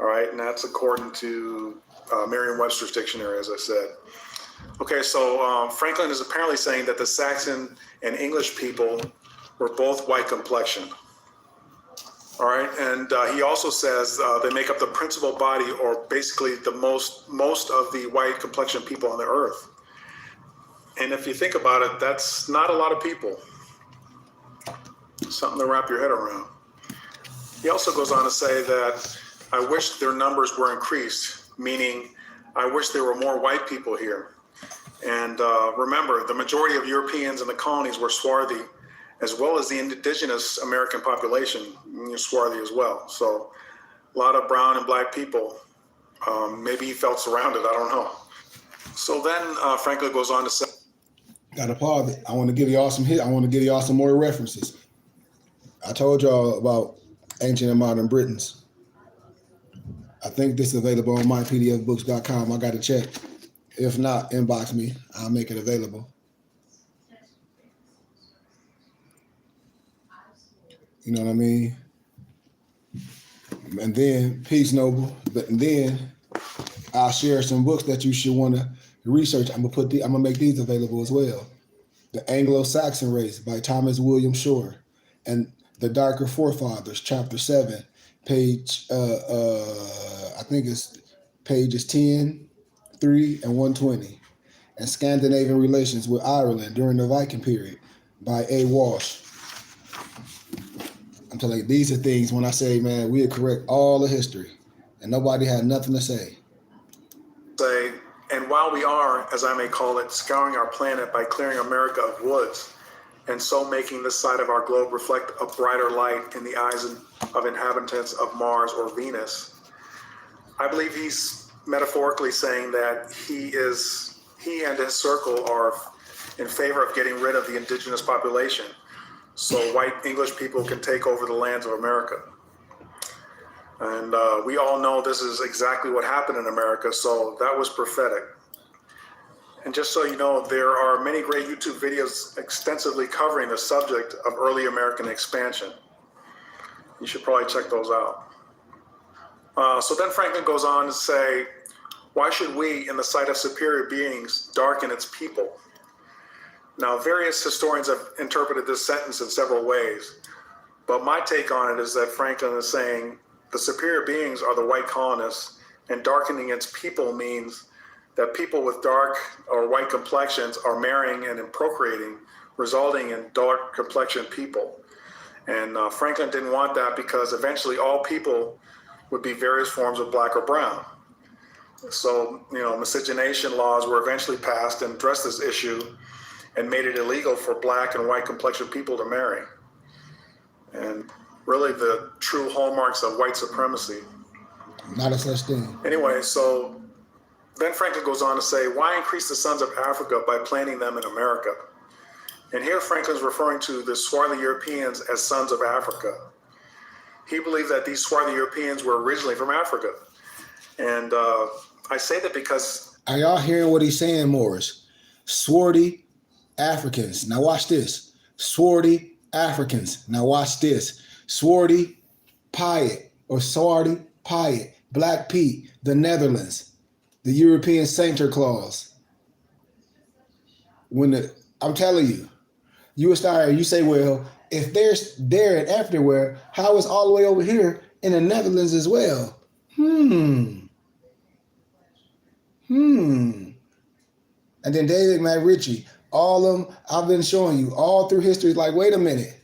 [SPEAKER 4] All right, and that's according to Merriam-Webster's dictionary, as I said. Okay, so Franklin is apparently saying that the Saxon and English people were both white complexioned. All right, and he also says they make up the principal body, or basically the most of the white complexion people on the earth. And if you think about it, that's not a lot of people. Something to wrap your head around. He also goes on to say that I wish their numbers were increased, meaning I wish there were more white people here. And remember, the majority of Europeans in the colonies were swarthy, as well as the indigenous American population, swarthy as well. So a lot of brown and black people. Maybe he felt surrounded, I don't know. So then Franklin goes on to say,
[SPEAKER 1] Gotta pause it. I want to give y'all some more references. I told y'all about ancient and modern Britons. I think this is available on mypdfbooks.com. I got to check. If not, inbox me. I'll make it available. You know what I mean? And then, peace, Noble. But then I'll share some books that you should want to research. I'm gonna make these available as well. The Anglo-Saxon Race by Thomas William Shore, and The Darker Forefathers, Chapter 7, page I think it's pages 10, 3, and 120. And Scandinavian Relations with Ireland during the Viking period by A. Walsh. I'm telling you, these are things when I say, man, we'll correct all the history and nobody had nothing to say.
[SPEAKER 4] And while we are, as I may call it, scouring our planet by clearing America of woods, and so making this side of our globe reflect a brighter light in the eyes of inhabitants of Mars or Venus, I believe he's metaphorically saying that he and his circle are in favor of getting rid of the indigenous population so white English people can take over the lands of America. And we all know this is exactly what happened in America, so that was prophetic. And just so you know, there are many great YouTube videos extensively covering the subject of early American expansion. You should probably check those out. So then Franklin goes on to say, why should we, in the sight of superior beings, darken its people? Now, various historians have interpreted this sentence in several ways, but my take on it is that Franklin is saying the superior beings are the white colonists, and darkening its people means that people with dark or white complexions are marrying and procreating, resulting in dark complexioned people. And Franklin didn't want that because eventually all people would be various forms of black or brown. So, miscegenation laws were eventually passed and addressed this issue and made it illegal for black and white complexioned people to marry. And really the true hallmarks of white supremacy.
[SPEAKER 1] Not a such thing.
[SPEAKER 4] Anyway, so then Franklin goes on to say, why increase the sons of Africa by planting them in America? And here Franklin's referring to the swarthy Europeans as sons of Africa. He believed that these swarthy Europeans were originally from Africa. And I say that because...
[SPEAKER 1] Are y'all hearing what he's saying, Morris? Swarthy Africans. Now watch this. Swarthy Africans. Now watch this. Swarthy Piet or Swarthy Piet. Black Pete, the Netherlands. The European Santa Claus. I'm telling you, you say, well, if there's there and everywhere, how is all the way over here in the Netherlands as well? And then David McRitchie, all of them, I've been showing you all through history, like, wait a minute.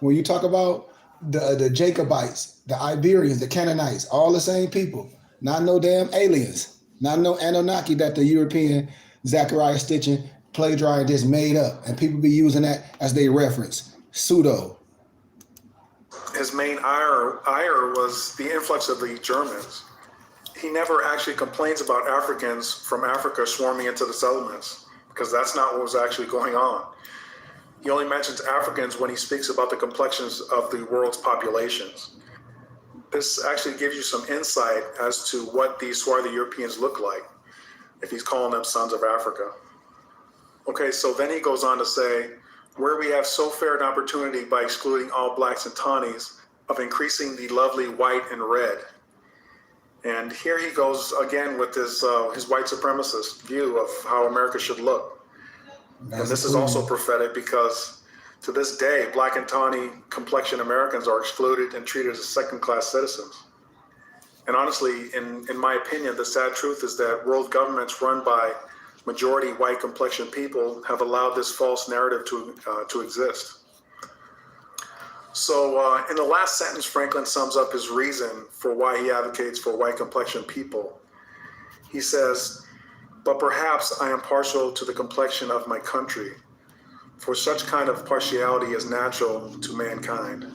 [SPEAKER 1] When you talk about the Jacobites, the Iberians, the Canaanites, all the same people, not no damn aliens. Not no Anunnaki that the European Zachariah Stitchin plagiarized just made up. And people be using that as they reference. Pseudo.
[SPEAKER 4] His main ire was the influx of the Germans. He never actually complains about Africans from Africa swarming into the settlements, because that's not what was actually going on. He only mentions Africans when he speaks about the complexions of the world's populations. This actually gives you some insight as to what these swarthy Europeans look like, if he's calling them sons of Africa. Okay, so then he goes on to say, where we have so fair an opportunity by excluding all blacks and tawnies of increasing the lovely white and red. And here he goes again with his white supremacist view of how America should look. And this is also prophetic because to this day, black and tawny complexion Americans are excluded and treated as second-class citizens. And honestly, in my opinion, the sad truth is that world governments run by majority white complexion people have allowed this false narrative to exist. So in the last sentence, Franklin sums up his reason for why he advocates for white complexion people. He says, but perhaps I am partial to the complexion of my country, for such kind of partiality is natural to mankind.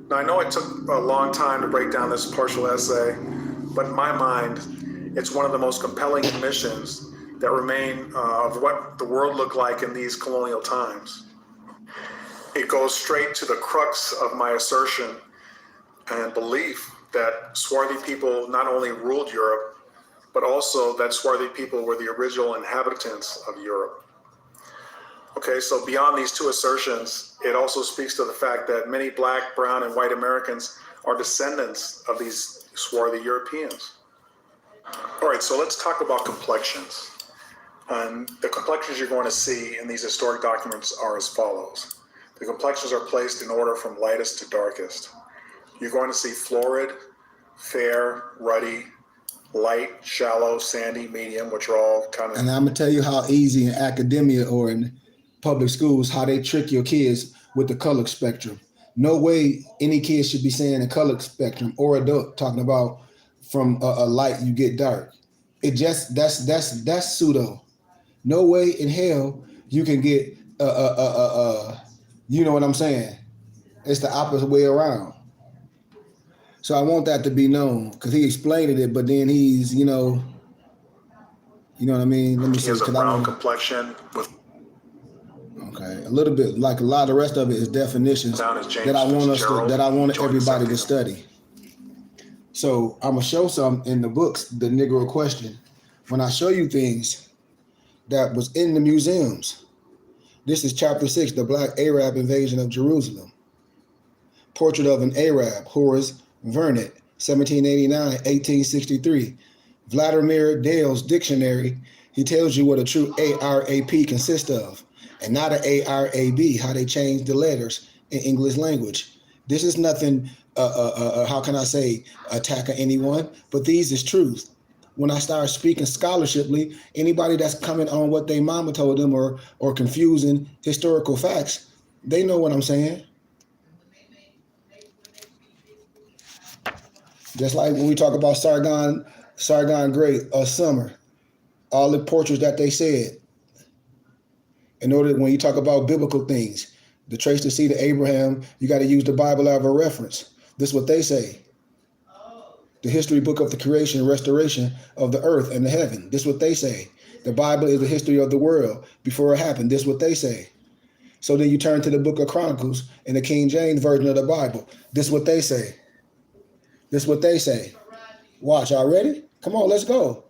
[SPEAKER 4] Now, I know it took a long time to break down this partial essay, but in my mind, it's one of the most compelling admissions that remain of what the world looked like in these colonial times. It goes straight to the crux of my assertion and belief that swarthy people not only ruled Europe, but also that swarthy people were the original inhabitants of Europe. Okay, so beyond these two assertions, it also speaks to the fact that many black, brown, and white Americans are descendants of these swarthy Europeans. All right, so let's talk about complexions. And the complexions you're going to see in these historic documents are as follows. The complexions are placed in order from lightest to darkest. You're going to see florid, fair, ruddy, light, shallow, sandy, medium, which are all kind of...
[SPEAKER 1] And I'm going to tell you how easy in academia or in public schools, how they trick your kids with the color spectrum. No way any kid should be saying a color spectrum or adult talking about from a light you get dark. It just, that's pseudo. No way in hell you can get, you know what I'm saying? It's the opposite way around. So I want that to be known because he explained it, but then he's, you know what I mean? Let me see.
[SPEAKER 4] He has a brown complexion with...
[SPEAKER 1] Okay, a little bit, like a lot of the rest of it is definitions that I want everybody to study. So I'm gonna show some in the books, the Negro Question. When I show you things, that was in the museums. This is chapter 6, the Black Arab invasion of Jerusalem. Portrait of an Arab, Horace Vernet, 1789-1863. Vladimir Dale's dictionary, he tells you what a true ARAP consists of, and not an ARAB, how they changed the letters in English language. This is nothing, how can I say, attacking anyone, but these is truth. When I start speaking scholarshiply, anybody that's coming on what their mama told them or confusing historical facts, they know what I'm saying. Just like when we talk about Sargon Great or Summer, all the portraits that they said. In order, when you talk about biblical things, to trace the seed of Abraham, you got to use the Bible as a reference. This is what they say. The history book of the creation and restoration of the earth and the heaven. This is what they say. The Bible is the history of the world before it happened. This is what they say. So then you turn to the book of Chronicles in the King James version of the Bible. This is what they say. This is what they say. Watch, y'all ready? Come on, let's go.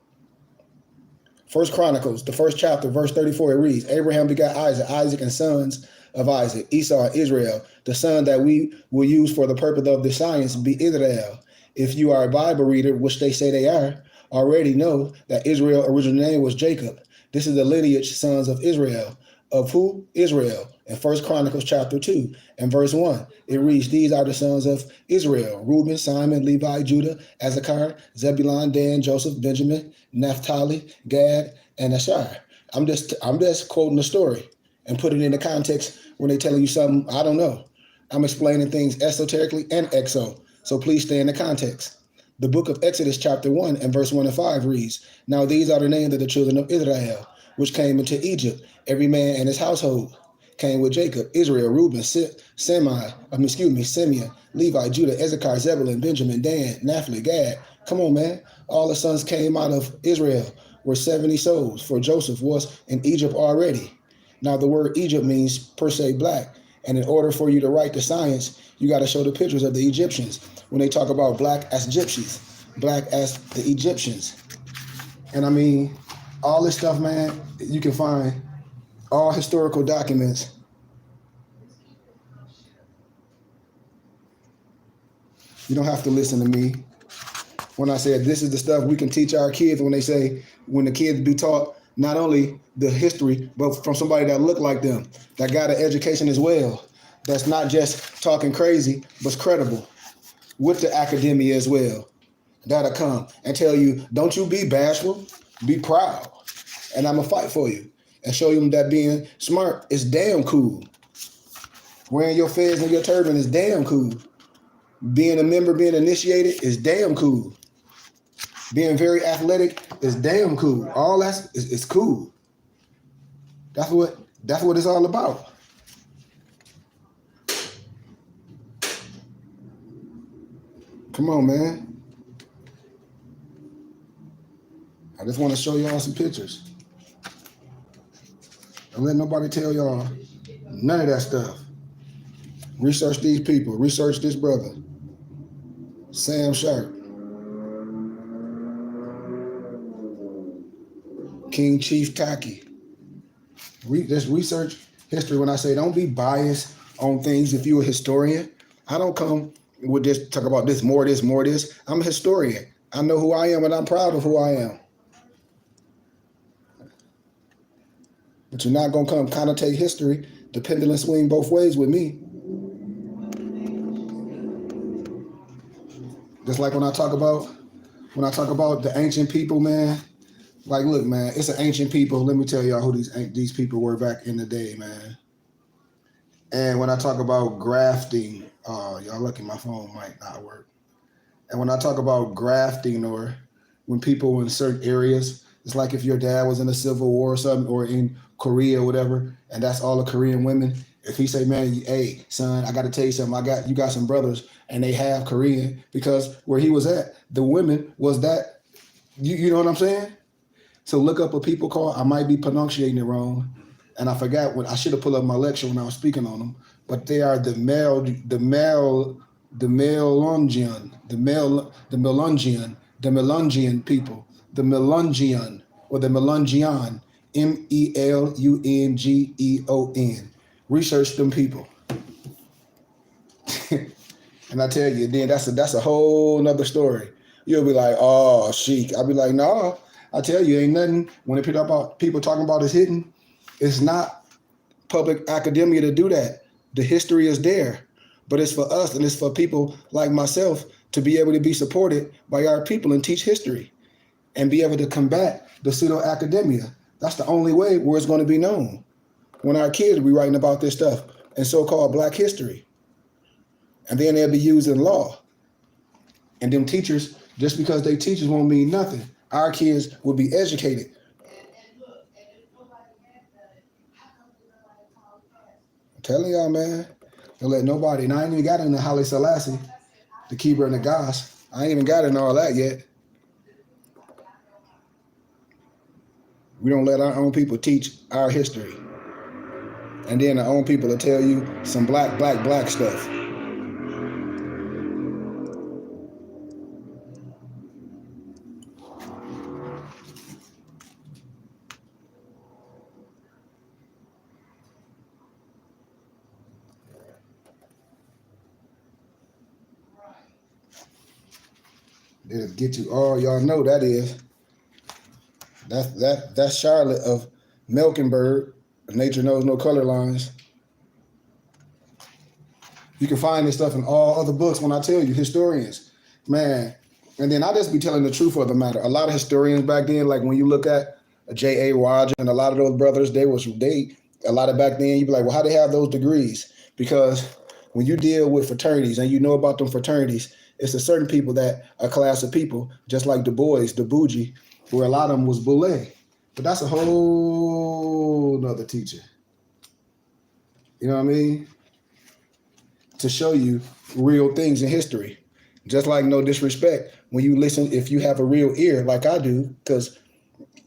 [SPEAKER 1] First Chronicles, the first chapter, verse 34, it reads, Abraham begot Isaac, Isaac and sons of Isaac, Esau and Israel. The son that we will use for the purpose of the science be Israel. If you are a Bible reader, which they say they are, already know that Israel's original name was Jacob. This is the lineage sons of Israel. Of who? Israel. In First Chronicles chapter 2 and verse 1, it reads, these are the sons of Israel, Reuben, Simon, Levi, Judah, Issachar, Zebulun, Dan, Joseph, Benjamin, Naphtali, Gad, and Asher. I'm just quoting the story and putting it in the context when they're telling you something I don't know. I'm explaining things esoterically and exo, so please stay in the context. The book of Exodus chapter 1 and verse 1 and 5 reads, now these are the names of the children of Israel, which came into Egypt, every man and his household. Came with Jacob, Israel, Reuben, Simeon, Levi, Judah, Issachar, Zebulun, Benjamin, Dan, Naphtali, Gad. Come on, man. All the sons came out of Israel were 70 souls, for Joseph was in Egypt already. Now the word Egypt means per se black. And in order for you to write the science, you got to show the pictures of the Egyptians. When they talk about black as gypsies, black as the Egyptians. And I mean, all this stuff, man, you can find all historical documents. You don't have to listen to me when I said this is the stuff we can teach our kids when they say, when the kids be taught not only the history, but from somebody that look like them, that got an education as well, that's not just talking crazy, but credible with the academia as well. That'll come and tell you, don't you be bashful, be proud. And I'm going to fight for you and show them that being smart is damn cool. Wearing your fez and your turban is damn cool. Being a member, being initiated is damn cool. Being very athletic is damn cool. All that's is cool. That's what it's all about. Come on, man. I just want to show y'all some pictures. Don't let nobody tell y'all none of that stuff. Research these people. Research this brother, Sam Sharp. King Chief Taki. Just research history. When I say don't be biased on things, if you're a historian, I don't come with this, talk about this, more this, more this. I'm a historian. I know who I am and I'm proud of who I am. But you're not going to come connotate history. The pendulum swing both ways with me. Just like when I talk about the ancient people, man. Like, look, man, it's an ancient people. Let me tell y'all who these people were back in the day, man. And when I talk about grafting, y'all lucky my phone might not work. And when I talk about grafting, or when people in certain areas, it's like if your dad was in the Civil War or something, or in Korea or whatever, and that's all the Korean women. If he say, man, hey, son, I got to tell you something. You got some brothers and they have Korean, because where he was at, the women was that, you know what I'm saying? So look up what people call, I might be pronunciating it wrong, and I forgot what I should have pulled up my lecture when I was speaking on them, but they are the Melungian people, the Melungian or the Melungian Melungeon. Research them people. And I tell you, then that's a whole nother story. You'll be like, oh, chic. I'll be like, no. I tell you, ain't nothing. When people talking about is hidden, it's not public academia to do that. The history is there, but it's for us and it's for people like myself to be able to be supported by our people and teach history and be able to combat the pseudo academia. That's the only way where it's going to be known. When our kids be writing about this stuff in so-called Black history, and then they'll be used in law. And them teachers, just because they teachers won't mean nothing. Our kids will be educated.
[SPEAKER 3] And look, and if nobody had done it, how come nobody called us?
[SPEAKER 1] I'm telling y'all, man. Don't let nobody, and I ain't even got into Haile Selassie, the Keeper and the Goss. I ain't even got into all that yet. We don't let our own people teach our history. And then our own people will tell you some black stuff. It'll get you all y'all know that is. That's Charlotte of Melkenberg. Nature knows no color lines. You can find this stuff in all other books when I tell you, historians. Man. And then I just be telling the truth of the matter. A lot of historians back then, like when you look at J.A. Roger and a lot of those brothers, a lot of back then, you be like, well, how they have those degrees? Because when you deal with fraternities and you know about them fraternities, it's a certain people that a class of people, just like Du Bois, the Bougie, where a lot of them was Boule. But that's a whole nother teacher. You know what I mean? To show you real things in history. Just like no disrespect, when you listen, if you have a real ear like I do, because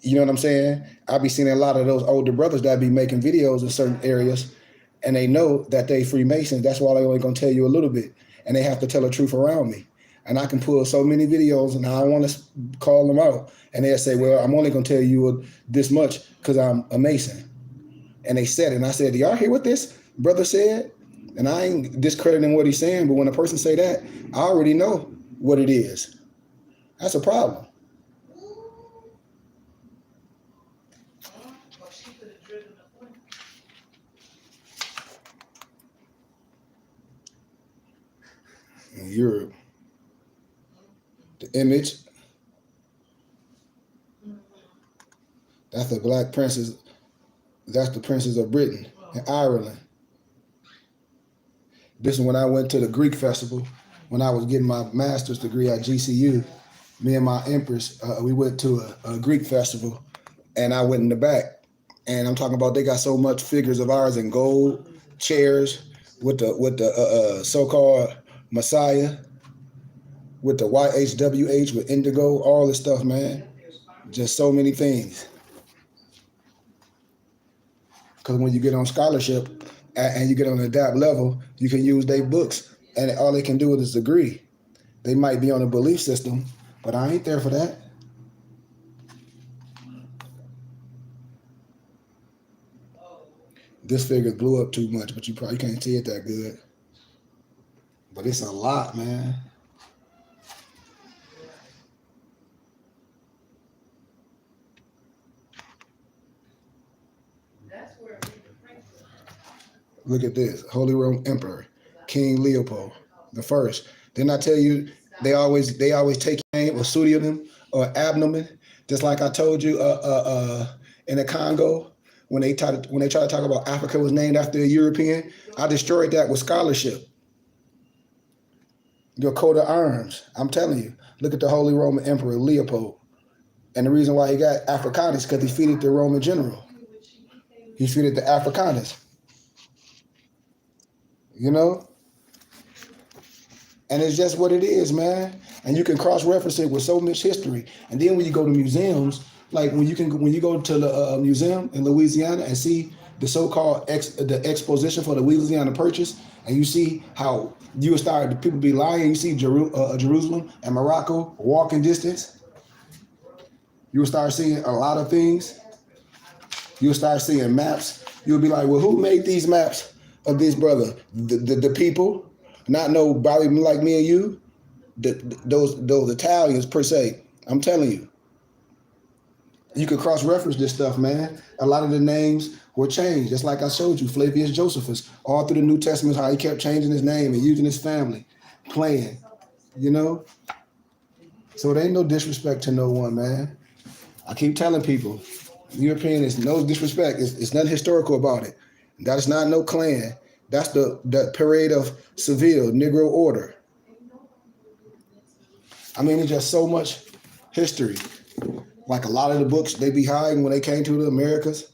[SPEAKER 1] you know what I'm saying? I be seeing a lot of those older brothers that be making videos in certain areas and they know that they Freemasons. That's why they only gonna tell you a little bit. And they have to tell the truth around me. And I can pull so many videos and I want to call them out. And they'll say, well, I'm only going to tell you this much because I'm a Mason. And they said it. And I said, do y'all hear what this brother said? And I ain't discrediting what he's saying. But when a person say that, I already know what it is. That's a problem.
[SPEAKER 3] Well, she could have driven the point.
[SPEAKER 1] In Europe, the image, that's the Black Princess, that's the Princess of Britain and Ireland. This is when I went to the Greek festival, when I was getting my master's degree at GCU. Me and my Empress, we went to a Greek festival and I went in the back. And I'm talking about they got so much figures of ours in gold, chairs with the so-called Messiah, with the YHWH, with indigo, all this stuff, man. Just so many things. Because when you get on scholarship and you get on the DAP level, you can use their books and all they can do is agree. They might be on a belief system, but I ain't there for that. This figure blew up too much, but you probably can't see it that good. But it's a lot, man.
[SPEAKER 3] That's where we
[SPEAKER 1] Look at this. Holy Roman Emperor, King Leopold the First. Didn't I tell you they always take your name or pseudonym or abnomen? Just like I told you in the Congo, when they try to talk about Africa was named after a European, I destroyed that with scholarship. Your coat of arms, I'm telling you. Look at the Holy Roman Emperor Leopold. And the reason why he got Africanus because he defeated the Roman general. He defeated the Africanus. You know? And it's just what it is, man. And you can cross-reference it with so much history. And then when you go to museums, like when you go to the museum in Louisiana and see the so-called the exposition for the Louisiana Purchase, and you see how you will start, the people be lying, you see Jerusalem and Morocco walking distance, you will start seeing a lot of things. You'll start seeing maps. You'll be like, well, who made these maps of this brother? The people, not nobody like me and you. Those Italians per se. I'm telling you. You could cross-reference this stuff, man. A lot of the names were changed. Just like I showed you, Flavius Josephus, all through the New Testament, how he kept changing his name and using his family, playing, you know? So there ain't no disrespect to no one, man. I keep telling people, European is no disrespect. It's nothing historical about it. That is not no clan. That's the parade of Seville, Negro order. I mean, it's just so much history. Like a lot of the books they be hiding when they came to the Americas,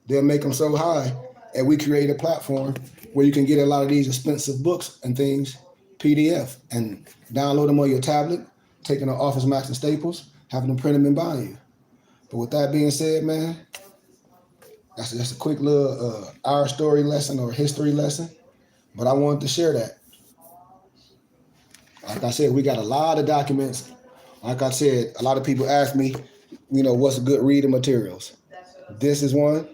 [SPEAKER 1] they'll make them so high. And we create a platform where you can get a lot of these expensive books and things, PDF, and download them on your tablet, taking them to Office Max and Staples, having them print them and buying you. But with that being said, man, that's just a quick little our story lesson or history lesson. But I wanted to share that. Like I said, we got a lot of documents. Like I said, a lot of people ask me, you know, what's good reading materials. This is one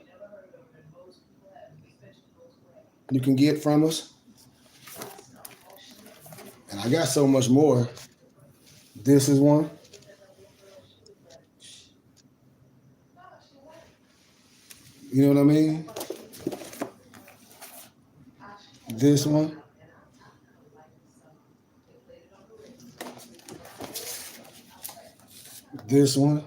[SPEAKER 1] you can get from us. And I got so much more. This is one. You know what I mean? This one. This one.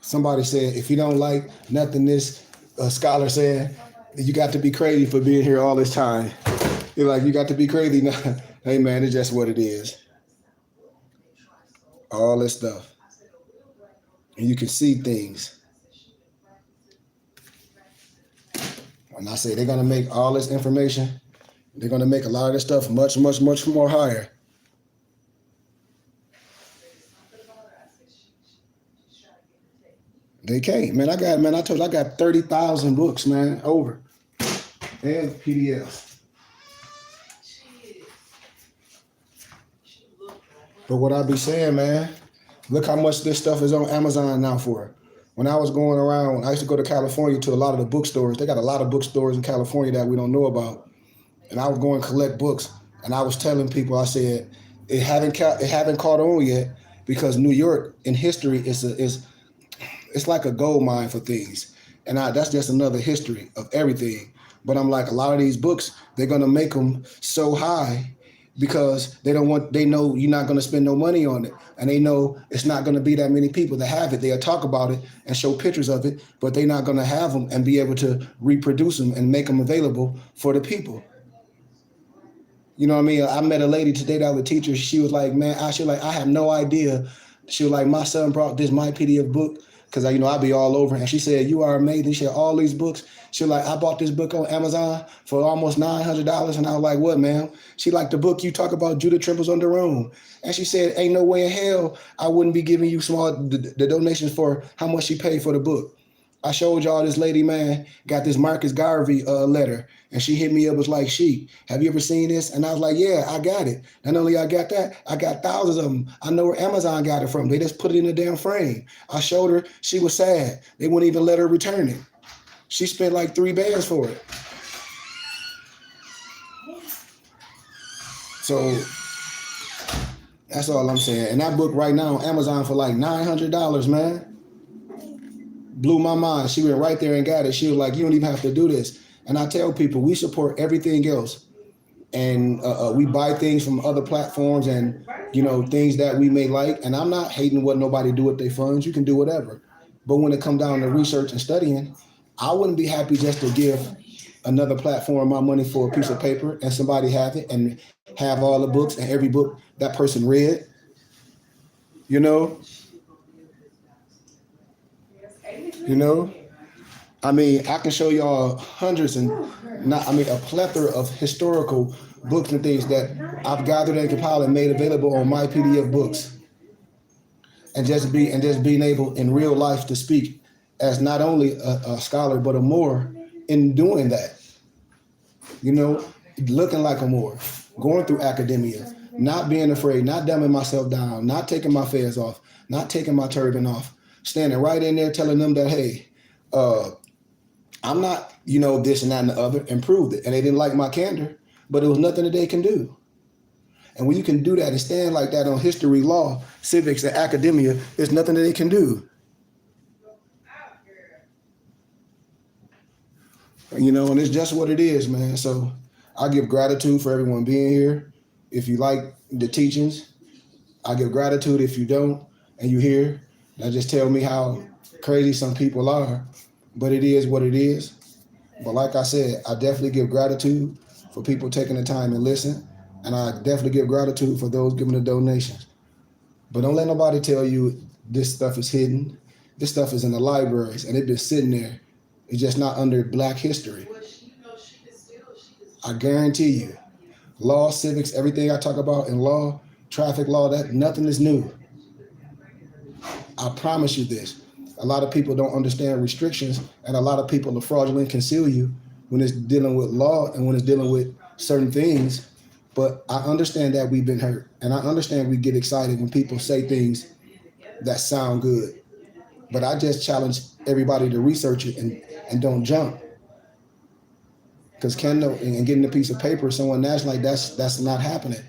[SPEAKER 1] Somebody said, if you don't like nothing this scholar said, you got to be crazy for being here all this time. You're like, you got to be crazy now. Hey, man, it's just what it is. All this stuff. And you can see things. When I say they're going to make all this information, they're going to make a lot of this stuff much, much, much more higher. They can't, man. I told you, I got 30,000 books, man, over. And PDFs. But what I be saying, man, look how much this stuff is on Amazon now for. When I was going around, I used to go to California to a lot of the bookstores. They got a lot of bookstores in California that we don't know about. And I was going to collect books. And I was telling people, I said, it haven't caught on yet because New York in history it's like a gold mine for things. And that's just another history of everything. But I'm like, a lot of these books, they're going to make them so high because they know you're not going to spend no money on it. And they know it's not going to be that many people that have it. They'll talk about it and show pictures of it, but they're not going to have them and be able to reproduce them and make them available for the people. You know what I mean? I met a lady today that was a teacher. She was like, man, I have no idea. She was like, my son brought this My PDF book because, you know, I be all over. And she said, you are amazing. She had all these books. She was like, I bought this book on Amazon for almost $900. And I was like, what, ma'am? She liked the book you talk about, Judah Trembles on the Rome. And she said, ain't no way in hell I wouldn't be giving you the donations for how much she paid for the book. I showed y'all this lady, man, got this Marcus Garvey letter. And she hit me up, was like, have you ever seen this? And I was like, yeah, I got it. Not only I got that, I got thousands of them. I know where Amazon got it from. They just put it in a damn frame. I showed her, she was sad. They wouldn't even let her return it. She spent like $3 for it. So that's all I'm saying. And that book right now on Amazon for like $900, man. Blew my mind. She went right there and got it. She was like, you don't even have to do this. And I tell people, we support everything else. And we buy things from other platforms and, you know, things that we may like. And I'm not hating what nobody do with their funds. You can do whatever. But when it comes down to research and studying, I wouldn't be happy just to give another platform my money for a piece of paper and somebody have it and have all the books and every book that person read. You know? I mean, I can show y'all hundreds and a plethora of historical books and things that I've gathered and compiled and made available on My PDF books. And just being able in real life to speak as not only a scholar, but a Moor in doing that. You know, looking like a Moor, going through academia, not being afraid, not dumbing myself down, not taking my fez off, not taking my turban off, standing right in there telling them that, hey, I'm not, this and that and the other, and proved it. And they didn't like my candor, but it was nothing that they can do. And when you can do that and stand like that on history, law, civics, and academia, there's nothing that they can do. And it's just what it is, man. So I give gratitude for everyone being here. If you like the teachings, I give gratitude. If you don't and you hear, that just tell me how crazy some people are. But it is what it is. But like I said, I definitely give gratitude for people taking the time and listen. And I definitely give gratitude for those giving the donations. But don't let nobody tell you this stuff is hidden. This stuff is in the libraries and it's been sitting there. It's just not under Black history. I guarantee you. Law, civics, everything I talk about in law, traffic law, that nothing is new. I promise you this. A lot of people don't understand restrictions, and a lot of people are fraudulent, conceal you when it's dealing with law and when it's dealing with certain things. But I understand that we've been hurt, and I understand we get excited when people say things that sound good. But I just challenge everybody to research it and don't jump. Because Kendall and getting a piece of paper, someone national, like that's not happening.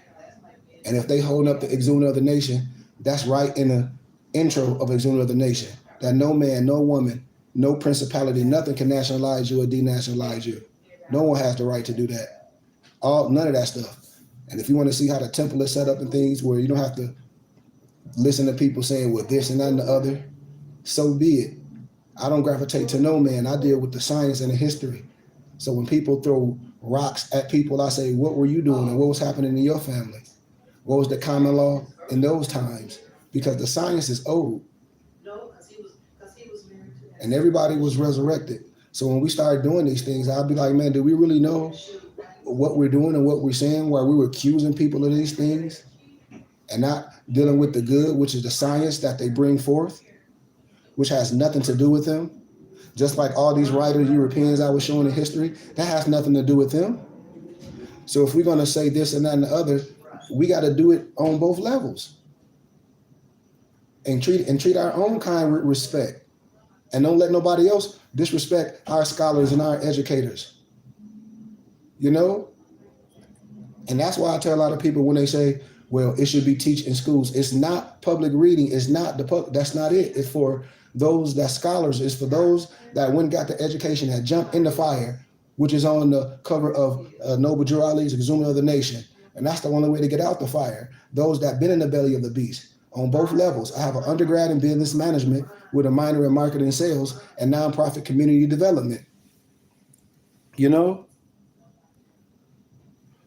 [SPEAKER 1] And if they hold up the Exuna of the Nation, that's right in the intro of Exuna of the Nation. That no man, no woman, no principality, nothing can nationalize you or denationalize you. No one has the right to do that. None of that stuff. And if you want to see how the temple is set up and things where you don't have to listen to people saying, well, this and that and the other, so be it. I don't gravitate to no man. I deal with the science and the history. So when people throw rocks at people, I say, what were you doing and what was happening in your family? What was the common law in those times? Because the science is old. And everybody was resurrected. So when we started doing these things, I'll be like, man, do we really know what we're doing and what we're saying while we were accusing people of these things and not dealing with the good, which is the science that they bring forth, which has nothing to do with them? Just like all these writers, Europeans I was showing in history, that has nothing to do with them. So if we're going to say this and that and the other, we got to do it on both levels and treat our own kind with respect. And don't let nobody else disrespect our scholars and our educators. And that's why I tell a lot of people when they say, well, it should be taught in schools. It's not public reading. It's not that's not it. It's for those that scholars. It's for those that went and got the education, that jumped in the fire, which is on the cover of Noble Drew Ali's Exuma of the Nation. And that's the only way to get out the fire. Those that been in the belly of the beast on both levels. I have an undergrad in business management with a minor in marketing and sales and nonprofit community development.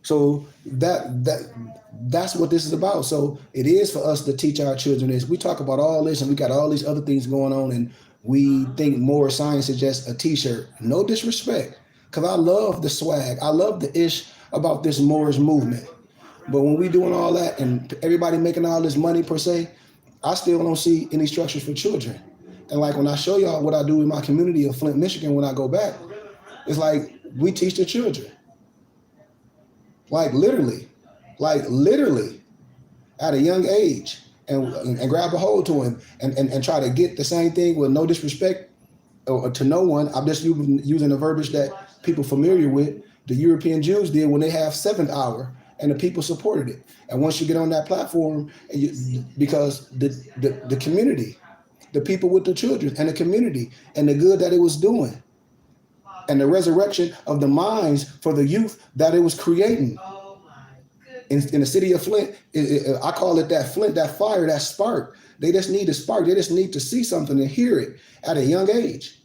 [SPEAKER 1] So that's what this is about. So it is for us to teach our children this. We talk about all this and we got all these other things going on and we think more science is just a t-shirt. No disrespect, because I love the swag. I love the ish about this Moorish movement. But when we doing all that and everybody making all this money per se, I still don't see any structures for children. And like when I show y'all what I do in my community of Flint, Michigan, when I go back, it's like we teach the children. Like literally at a young age and grab a hold to him and try to get the same thing with no disrespect or to no one. I'm just using the verbiage that people familiar with. The European Jews did when they have 7th hour and the people supported it. And once you get on that platform, because the community, the people with the children and the community and the good that it was doing and the resurrection of the minds for the youth that it was creating. In the city of Flint, I call it that Flint, that fire, that spark. They just need a spark. They just need to see something and hear it at a young age.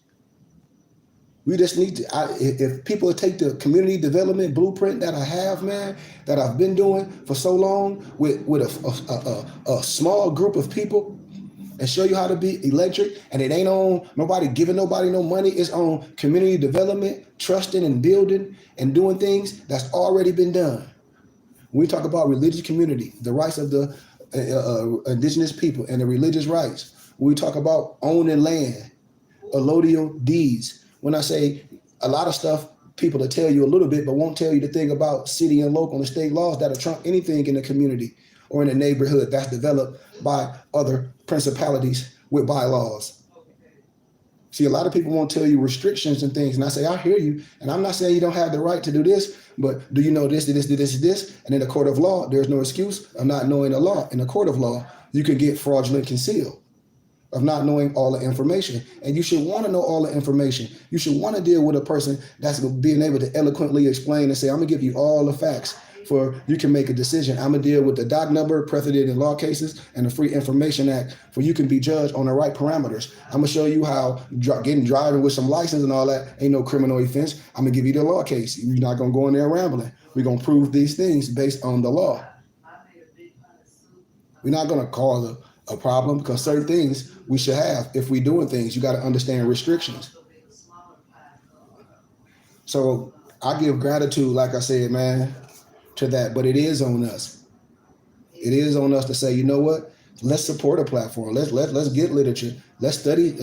[SPEAKER 1] We just need to, if people take the community development blueprint that I have, man, that I've been doing for so long with a small group of people and show you how to be electric, and it ain't on nobody giving nobody no money. It's on community development, trusting and building and doing things that's already been done. When we talk about religious community, the rights of the indigenous people and the religious rights, when we talk about owning land, allodial deeds, when I say a lot of stuff, people will tell you a little bit, but won't tell you the thing about city and local and state laws that'll trump anything in the community or in the neighborhood that's developed by other principalities with bylaws. See, a lot of people won't tell you restrictions and things. And I say, I hear you. And I'm not saying you don't have the right to do this, but do you know this, this? And in the court of law, there's no excuse of not knowing the law. In the court of law, you can get fraudulent concealed of not knowing all the information. And you should want to know all the information. You should want to deal with a person that's being able to eloquently explain and say, I'm going to give you all the facts for you can make a decision. I'm going to deal with the doc number, precedent in law cases, and the Free Information Act for you can be judged on the right parameters. I'm going to show you how driving with some license and all that ain't no criminal offense. I'm going to give you the law case. You're not going to go in there rambling. We're going to prove these things based on the law. We're not going to cause a problem because certain things we should have. If we're doing things, you got to understand restrictions. So I give gratitude, like I said, man, to that, but it is on us. It is on us to say, you know what? Let's support a platform. Let's get literature. Let's study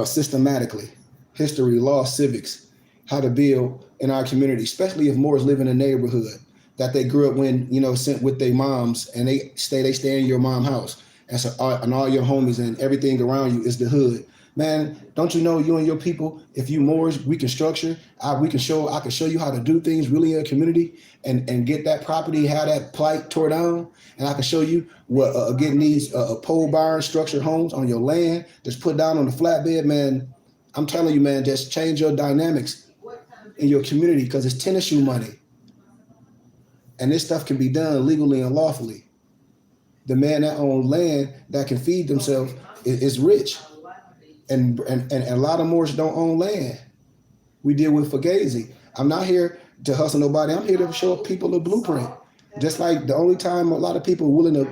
[SPEAKER 1] systematically history, law, civics, how to build in our community, especially if Moors live in a neighborhood that they grew up when, sent with their moms and they stay in your mom's house. And so, and all your homies and everything around you is the hood. Man, don't you know you and your people, if you Moors, we can structure, I can show you how to do things really in a community and get that property, have that plight tore down. And I can show you what getting these pole barn structured homes on your land that's put down on the flatbed, man. I'm telling you, man, just change your dynamics in your community because it's tennis shoe money. And this stuff can be done legally and lawfully. The man that owns land that can feed themselves is rich. And a lot of Moors don't own land. We deal with Fugazi. I'm not here to hustle nobody. I'm here to show people a blueprint. Just like the only time a lot of people are willing to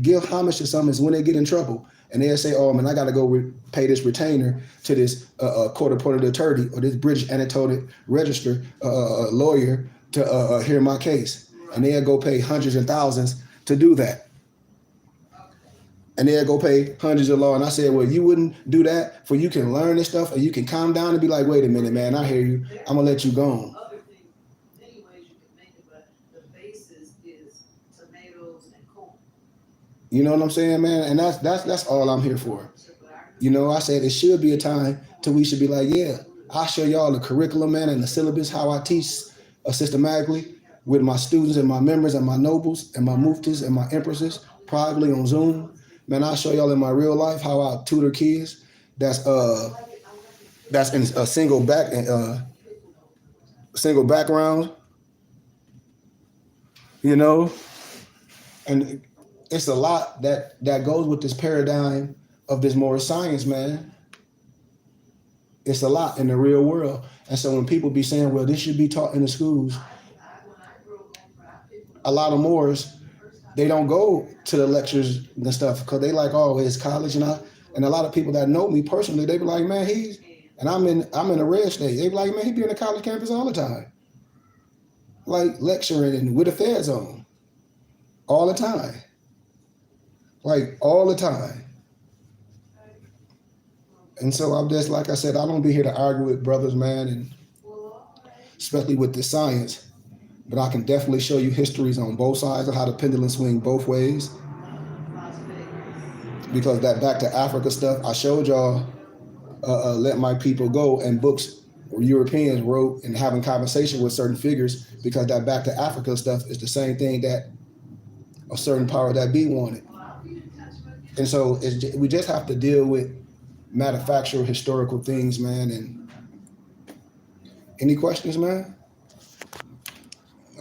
[SPEAKER 1] give homage to something is when they get in trouble. And they'll say, oh, man, I got to go pay this retainer to this court-appointed attorney or this British annotated register lawyer to hear my case. And they'll go pay hundreds and thousands to do that. And they'll go pay hundreds of law. And I said, well, you wouldn't do that for you can learn this stuff and you can calm down and be like, wait a minute, man, I hear you. I'm going to let you go on.
[SPEAKER 3] Other things, many ways you can make it, but the basis is tomatoes and corn.
[SPEAKER 1] You know what I'm saying, man? And that's all I'm here for. I said it should be a time till we should be like, yeah, I'll show y'all the curriculum, man, and the syllabus, how I teach systematically with my students and my members and my nobles and my muftis and my empresses privately on Zoom. Man, I'll show y'all in my real life how I tutor kids that's in a single background, and it's a lot that goes with this paradigm of this Moorish science, man. It's a lot in the real world. And so when people be saying, well, this should be taught in the schools, a lot of Moors, they don't go to the lectures and stuff because they like, oh, it's college and a lot of people that know me personally, they be like, man, I'm in a red state. They be like, man, he be on the college campus all the time. Like lecturing and with the feds on. All the time. Like all the time. And so I'm just, like I said, I don't be here to argue with brothers, man, and especially with the science. But I can definitely show you histories on both sides of how the pendulum swing both ways. Because that back to Africa stuff, I showed y'all Let My People Go, and books where Europeans wrote and having conversation with certain figures, because that back to Africa stuff is the same thing that a certain power that be wanted. And so we just have to deal with manufactured historical things, man. And any questions, man?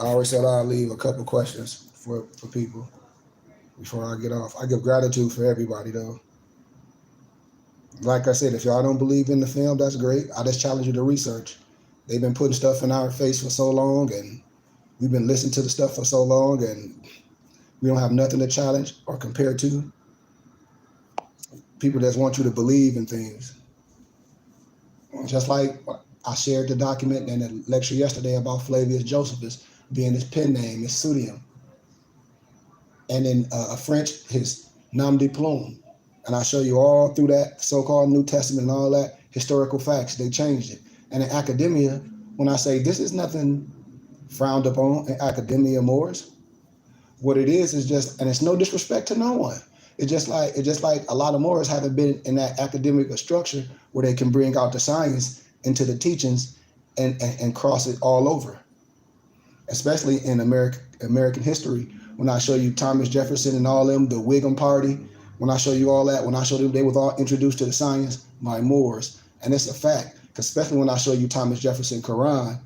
[SPEAKER 1] I always said I'll leave a couple questions for people before I get off. I give gratitude for everybody, though. Like I said, if y'all don't believe in the film, that's great. I just challenge you to research. They've been putting stuff in our face for so long, and we've been listening to the stuff for so long, and we don't have nothing to challenge or compare to. People just want you to believe in things. Just like I shared the document in the lecture yesterday about Flavius Josephus being his pen name, his pseudonym. And in French, his nom de plume. And I show you all through that so-called New Testament and all that historical facts. They changed it. And in academia, when I say this is nothing frowned upon in academia, Moors, what it is just, and it's no disrespect to no one, It's just like a lot of Moors haven't been in that academic structure where they can bring out the science into the teachings and cross it all over, especially in American history. When I show you Thomas Jefferson and all them, the Whigham Party, when I show you all that, when I show them they was all introduced to the science by Moors, and it's a fact. Especially when I show you Thomas Jefferson Quran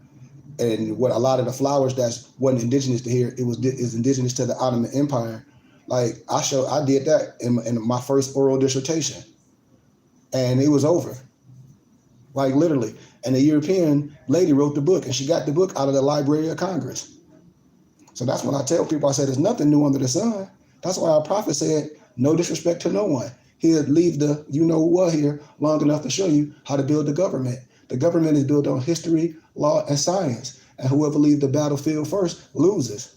[SPEAKER 1] and what a lot of the flowers that wasn't indigenous to here, is indigenous to the Ottoman Empire. Like I did that in my first oral dissertation, and it was over, like literally. And the European lady wrote the book, and she got the book out of the Library of Congress. So that's when I tell people, I said, there's nothing new under the sun. That's why our prophet said, no disrespect to no one. He'll leave the you-know-what here long enough to show you how to build the government. The government is built on history, law, and science. And whoever leaves the battlefield first loses.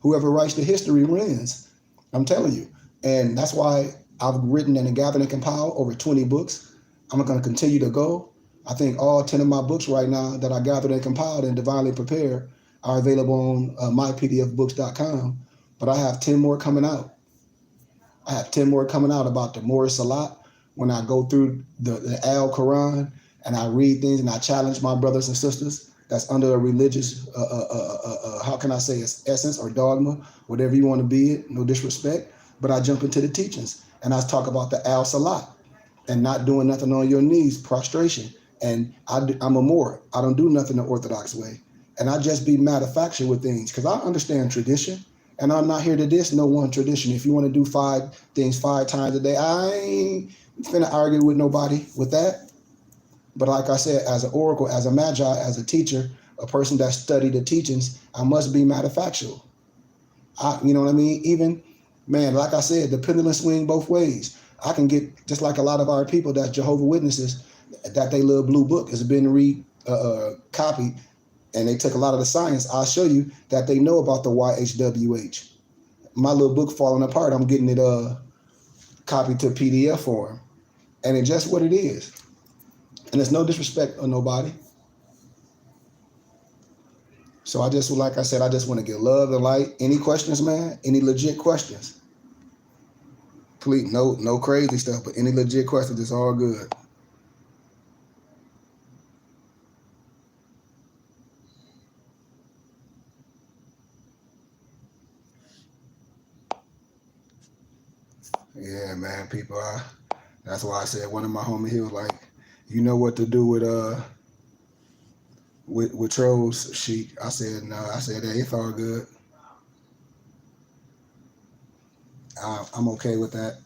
[SPEAKER 1] Whoever writes the history wins. I'm telling you. And that's why I've written and gathered and compiled over 20 books. I'm going to continue to go. I think all 10 of my books right now that I gathered and compiled and divinely prepared are available on mypdfbooks.com. But I have 10 more coming out. I have 10 more coming out about the Moorish Salat. When I go through the Al Quran and I read things and I challenge my brothers and sisters that's under a religious, how can I say, essence or dogma, whatever you want to be it, no disrespect. But I jump into the teachings and I talk about the Al Salat and not doing nothing on your knees, prostration. And I'm a Moor. I don't do nothing the Orthodox way. And I just be manufactured with things because I understand tradition. And I'm not here to diss no one tradition. If you want to do 5 things 5 times a day, I ain't finna argue with nobody with that. But like I said, as an oracle, as a magi, as a teacher, a person that studied the teachings, I must be manufactured. You know what I mean? Even, man, like I said, the pendulum swing both ways. I can get, just like a lot of our people that's Jehovah's Witnesses, that they little blue book has been copied, and they took a lot of the science. I'll show you that they know about the YHWH. My little book falling apart, I'm getting it copied to PDF form. And it's just what it is. And there's no disrespect on nobody. So I just, like I said, I just want to give love and light. Any questions, man? Any legit questions? Please, no crazy stuff, but any legit questions, it's all good. Yeah, man, people. That's why I said one of my homies, he was like, you know what to do with trolls, Sheik. I said, no. I said, hey, it's all good. I'm okay with that.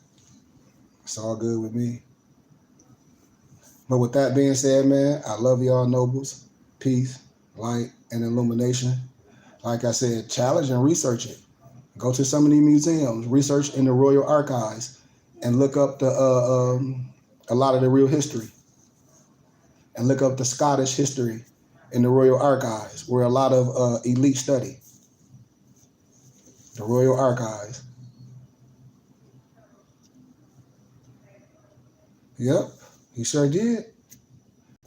[SPEAKER 1] It's all good with me. But with that being said, man, I love y'all nobles. Peace, light, and illumination. Like I said, challenge and research it. Go to some of these museums, research in the Royal Archives, and look up a lot of the real history. And look up the Scottish history in the Royal Archives, where a lot of elite study. The Royal Archives. Yep, he sure did.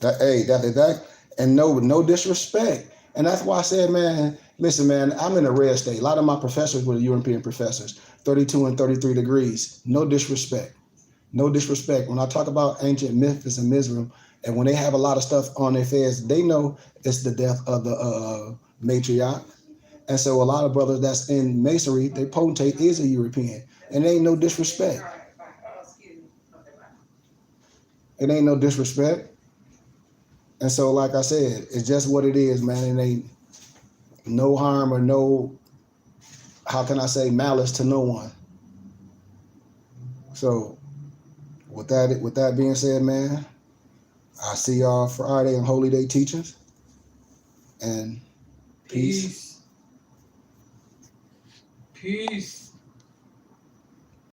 [SPEAKER 1] That, and no disrespect. And that's why I said, man, listen, man, I'm in a red state. A lot of my professors were European professors, 32 and 33 degrees. No disrespect. No disrespect. When I talk about ancient Memphis and Mizraim, and when they have a lot of stuff on their face, they know it's the death of the matriarch. And so a lot of brothers that's in masonry, their potentate is a European. And it ain't no disrespect. It ain't no disrespect. And so, like I said, it's just what it is, man. It ain't no harm or no, how can I say, malice to no one. So with that being said, man, I see y'all Friday on Holy Day teachings. And peace.
[SPEAKER 5] Peace.